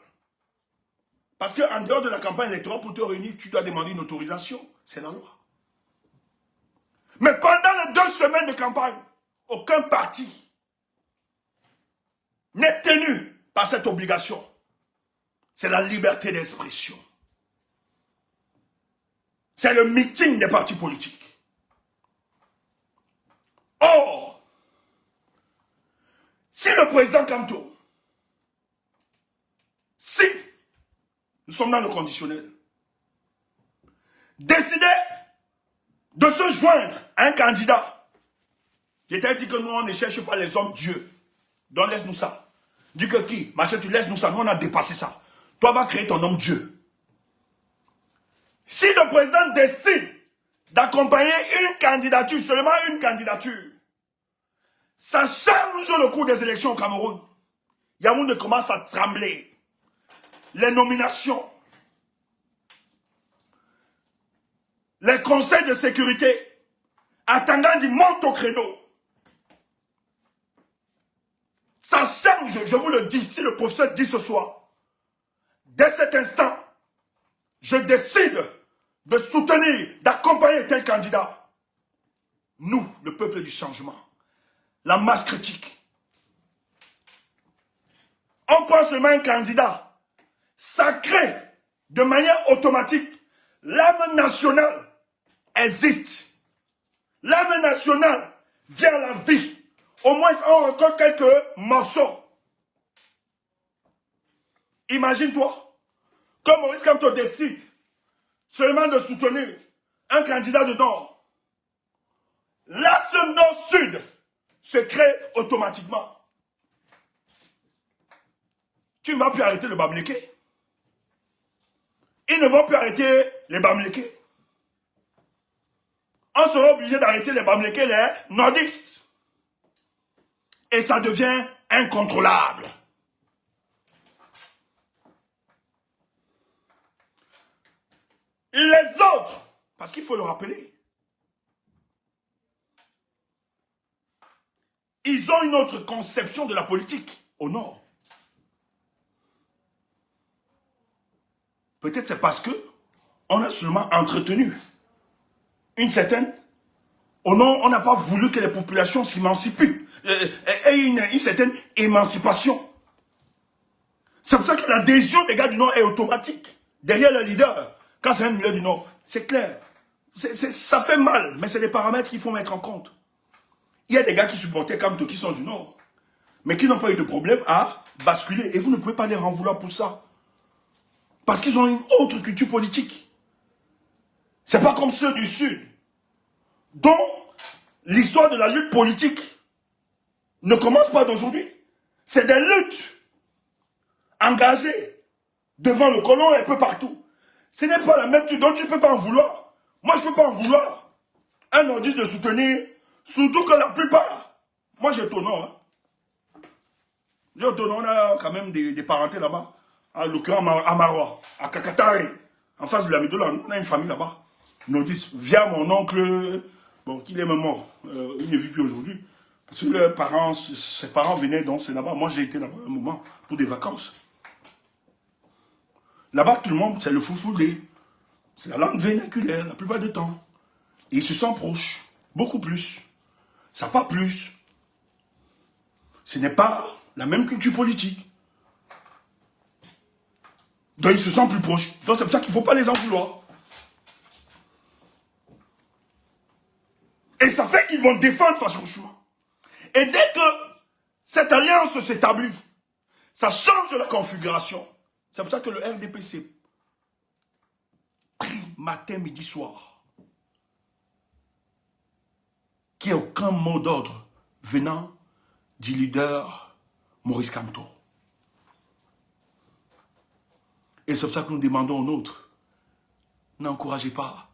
Parce qu'en dehors de la campagne électorale, pour te réunir, tu dois demander une autorisation. C'est la loi. Mais pendant les 2 semaines de campagne, aucun parti n'est tenu par cette obligation. C'est la liberté d'expression. C'est le meeting des partis politiques. Or, si le président Kamto, si nous sommes dans le conditionnel, décidait de se joindre à un candidat, j'étais dit que nous on ne cherche pas les hommes Dieu. Donc laisse-nous ça. Dis que qui? Machin, tu laisses-nous ça. Nous, on a dépassé ça. Toi, va créer ton homme Dieu. Si le président décide d'accompagner une candidature, seulement une candidature, ça change le cours des élections au Cameroun. Yaoundé commence à trembler. Les nominations, les conseils de sécurité, attendant du monte au créneau. Ça change, je vous le dis, si le professeur dit ce soir, dès cet instant, je décide de soutenir, d'accompagner tel candidat. Nous, le peuple du changement, la masse critique, on prend seulement un candidat, ça crée de manière automatique. L'âme nationale existe. L'âme nationale vient à la vie. Au moins, on recueille quelques morceaux. Imagine-toi que Maurice Kamto décide seulement de soutenir un candidat de Nord. L'axe Nord-Sud se crée automatiquement. Tu ne vas plus arrêter le Bamileke. Ils ne vont plus arrêter les Bamileke. On sera obligé d'arrêter les Bamileke, les nordistes. Et ça devient incontrôlable. Les autres, parce qu'il faut le rappeler, ils ont une autre conception de la politique au Nord. Peut-être c'est parce que on a seulement entretenu une certaine... Au Nord, on n'a pas voulu que les populations s'émancipent. Et une certaine émancipation. C'est pour ça que l'adhésion des gars du Nord est automatique. Derrière le leader, quand c'est un leader du Nord, c'est clair. Ça fait mal, mais c'est des paramètres qu'il faut mettre en compte. Il y a des gars qui supportaient Kamto qui sont du Nord, mais qui n'ont pas eu de problème à basculer. Et vous ne pouvez pas les en vouloir pour ça. Parce qu'ils ont une autre culture politique. C'est pas comme ceux du Sud, dont l'histoire de la lutte politique ne commence pas d'aujourd'hui. C'est des luttes engagées devant le colon et un peu partout. Ce n'est pas la même chose, donc tu ne peux pas en vouloir. Moi, je ne peux pas en vouloir. Un nordiste de soutenir, surtout que la plupart, moi j'ai ton nom. J'ai ton nom, on a quand même des parentés là-bas. À l'occurrence, à Marois, à Kakatari, en face de la Médola, on a une famille là-bas. Nordiste, via mon oncle, bon, qui est même mort, il ne vit plus aujourd'hui. Parce que ses parents venaient donc c'est là-bas. Moi, j'ai été là-bas un moment pour des vacances. Là-bas, tout le monde, c'est le foufoudé. C'est la langue vernaculaire, la plupart du temps. Et ils se sentent proches, beaucoup plus. Ça pas plus. Ce n'est pas la même culture politique. Donc, ils se sentent plus proches. Donc, c'est pour ça qu'il ne faut pas les en vouloir. Et ça fait qu'ils vont défendre face au changement. Et dès que cette alliance s'établit, ça change la configuration. C'est pour ça que le RDP s'est pris matin, midi, soir. Qu'il n'y ait aucun mot d'ordre venant du leader Maurice Kamto. Et c'est pour ça que nous demandons aux nôtres, n'encouragez pas.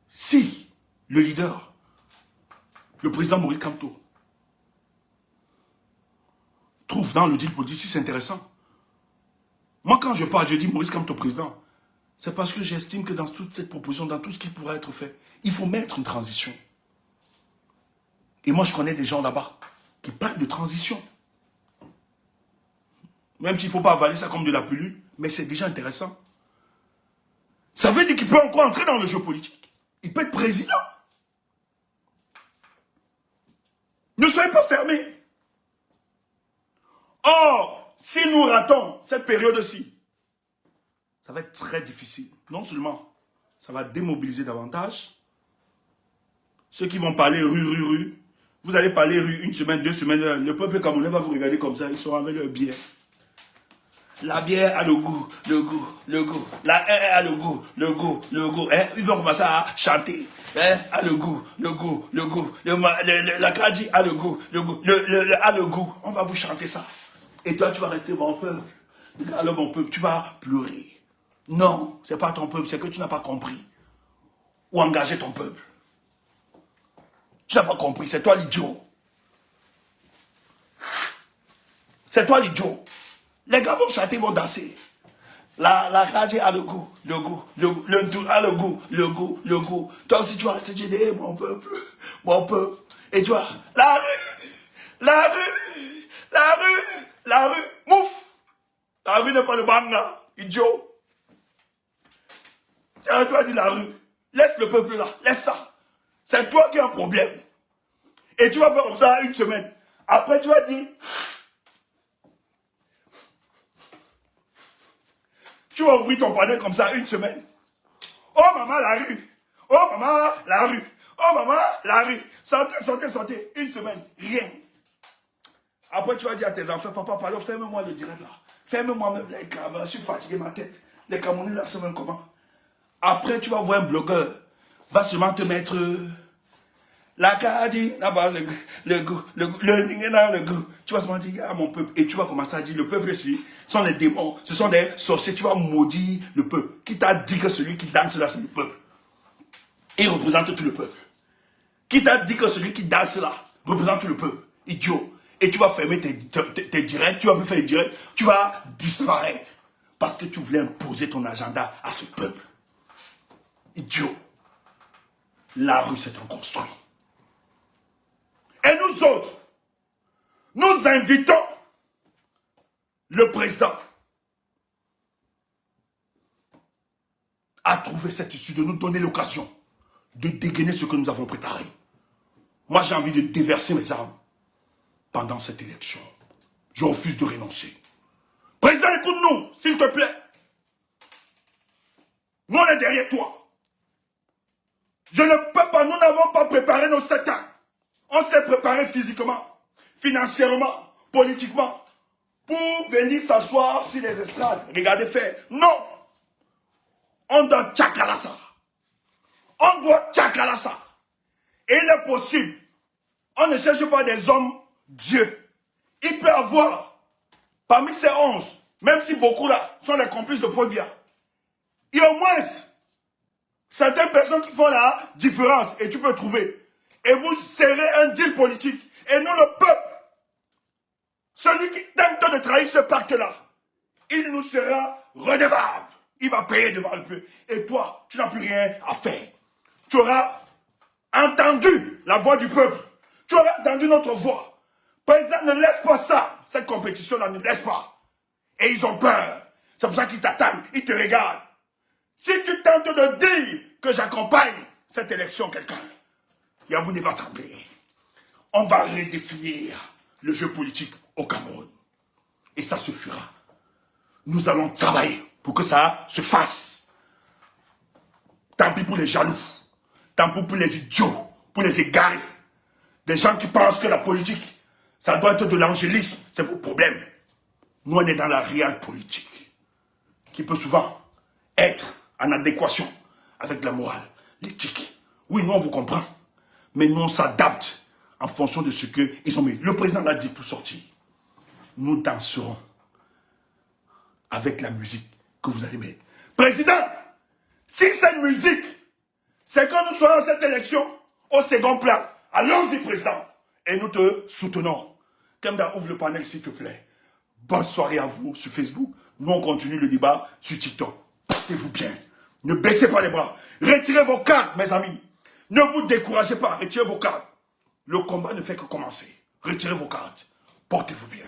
Si le leader, le président Maurice Kamto, trouve dans le deal politique, si c'est intéressant. Moi, quand je parle, je dis Maurice Kamto président, c'est parce que j'estime que dans toute cette proposition, dans tout ce qui pourrait être fait, il faut mettre une transition. Et moi, je connais des gens là-bas qui parlent de transition. Même s'il ne faut pas avaler ça comme de la pilule, mais c'est déjà intéressant. Ça veut dire qu'il peut encore entrer dans le jeu politique. Il peut être président. Ne soyez pas fermés. Or, si nous ratons cette période-ci, ça va être très difficile. Non seulement, ça va démobiliser davantage. Ceux qui vont parler rue. Vous allez parler rue une semaine, 2 semaines. Le peuple camerounais va vous regarder comme ça. Ils seront avec leur bière. La bière a le goût. La haine a le goût. Hein? Ils vont commencer à chanter. Hein? A le goût. La Kaji a le goût. A le goût. On va vous chanter ça. Et toi, tu vas rester mon peuple. Regarde mon peuple, tu vas pleurer. Non, c'est pas ton peuple, c'est que tu n'as pas compris. Ou engager ton peuple. Tu n'as pas compris, c'est toi l'idiot. C'est toi l'idiot. Les gars vont chanter, vont danser. La Kaji a le goût. Le tout a le goût. Toi aussi, tu vas rester dire, mon peuple. mon peuple. Et tu vois, la rue, la rue, la rue, la rue, mouf. La rue n'est pas le banga, idiot. Tu as dit la rue. Laisse le peuple là, laisse ça. C'est toi qui as un problème. Et tu vas faire comme ça une semaine. Après, tu vas dire... Tu vas ouvrir ton panel comme ça une semaine. Oh maman, la rue. Oh maman, la rue. Oh maman, la rue. Sortez, sortez, sortez. Une semaine, rien. Après, tu vas dire à tes enfants, papa, pardon, ferme-moi le direct là. Ferme-moi même les caméras. Je suis fatigué, ma tête. Les Camerounais la semaine comment? Après, tu vas voir un blogueur. Va seulement te mettre... La cadi, là-bas, le goût. Tu vas seulement dire à mon peuple. Et tu vas commencer à dire, le peuple ici, sont les démons, ce sont des sorciers. Tu vas maudire le peuple. Qui t'a dit que celui qui danse là, c'est le peuple? Il représente tout le peuple. Qui t'a dit que celui qui danse là, représente tout le peuple? Idiot. Et tu vas fermer tes directs, tu vas plus faire les directs, tu vas disparaître. Parce que tu voulais imposer ton agenda à ce peuple. Idiot. La rue, c'est un construit. Et nous autres, nous invitons le président à trouver cette issue, de nous donner l'occasion de dégainer ce que nous avons préparé. Moi, j'ai envie de déverser mes armes pendant cette élection. Je refuse de renoncer. Président, écoute-nous, s'il te plaît. Nous, on est derrière toi. Je ne peux pas, nous n'avons pas préparé nos 7 ans. On s'est préparé physiquement, financièrement, politiquement, pour venir s'asseoir sur les estrades. Regardez faire. Non. On doit tchakalassa. On doit tchakalassa. Et il est possible. On ne cherche pas des hommes Dieu. Il peut avoir, parmi ces 11, même si beaucoup là sont les complices de Paul Biya, il y a au moins certaines personnes qui font la différence et tu peux trouver. Et vous serrez un deal politique. Et non le peuple. Celui qui tente de trahir ce pacte-là, il nous sera redevable. Il va payer devant le peuple. Et toi, tu n'as plus rien à faire. Tu auras entendu la voix du peuple. Tu auras entendu notre voix. Président, ne laisse pas ça. Cette compétition-là, ne laisse pas. Et ils ont peur. C'est pour ça qu'ils t'attendent. Ils te regardent. Si tu tentes de dire que j'accompagne cette élection quelqu'un, Yaoundé va trembler. On va redéfinir le jeu politique au Cameroun. Et ça se fera. Nous allons travailler pour que ça se fasse. Tant pis pour les jaloux. Tant pis pour les idiots. Pour les égarés. Des gens qui pensent que la politique, ça doit être de l'angélisme. C'est vos problèmes. Nous, on est dans la réelle politique. Qui peut souvent être en adéquation avec la morale, l'éthique. Oui, nous, on vous comprend. Mais nous, on s'adapte en fonction de ce qu'ils ont mis. Le président l'a dit pour sortir. Nous danserons avec la musique que vous allez mettre. Président, si cette musique, c'est quand nous serons à cette élection au second plan, allons-y, président. Et nous te soutenons. Kemda, ouvre le panel, s'il te plaît. Bonne soirée à vous sur Facebook. Nous, on continue le débat sur TikTok. Portez-vous bien. Ne baissez pas les bras. Retirez vos cartes, mes amis. Ne vous découragez pas. Retirez vos cartes. Le combat ne fait que commencer. Retirez vos cartes. Portez-vous bien.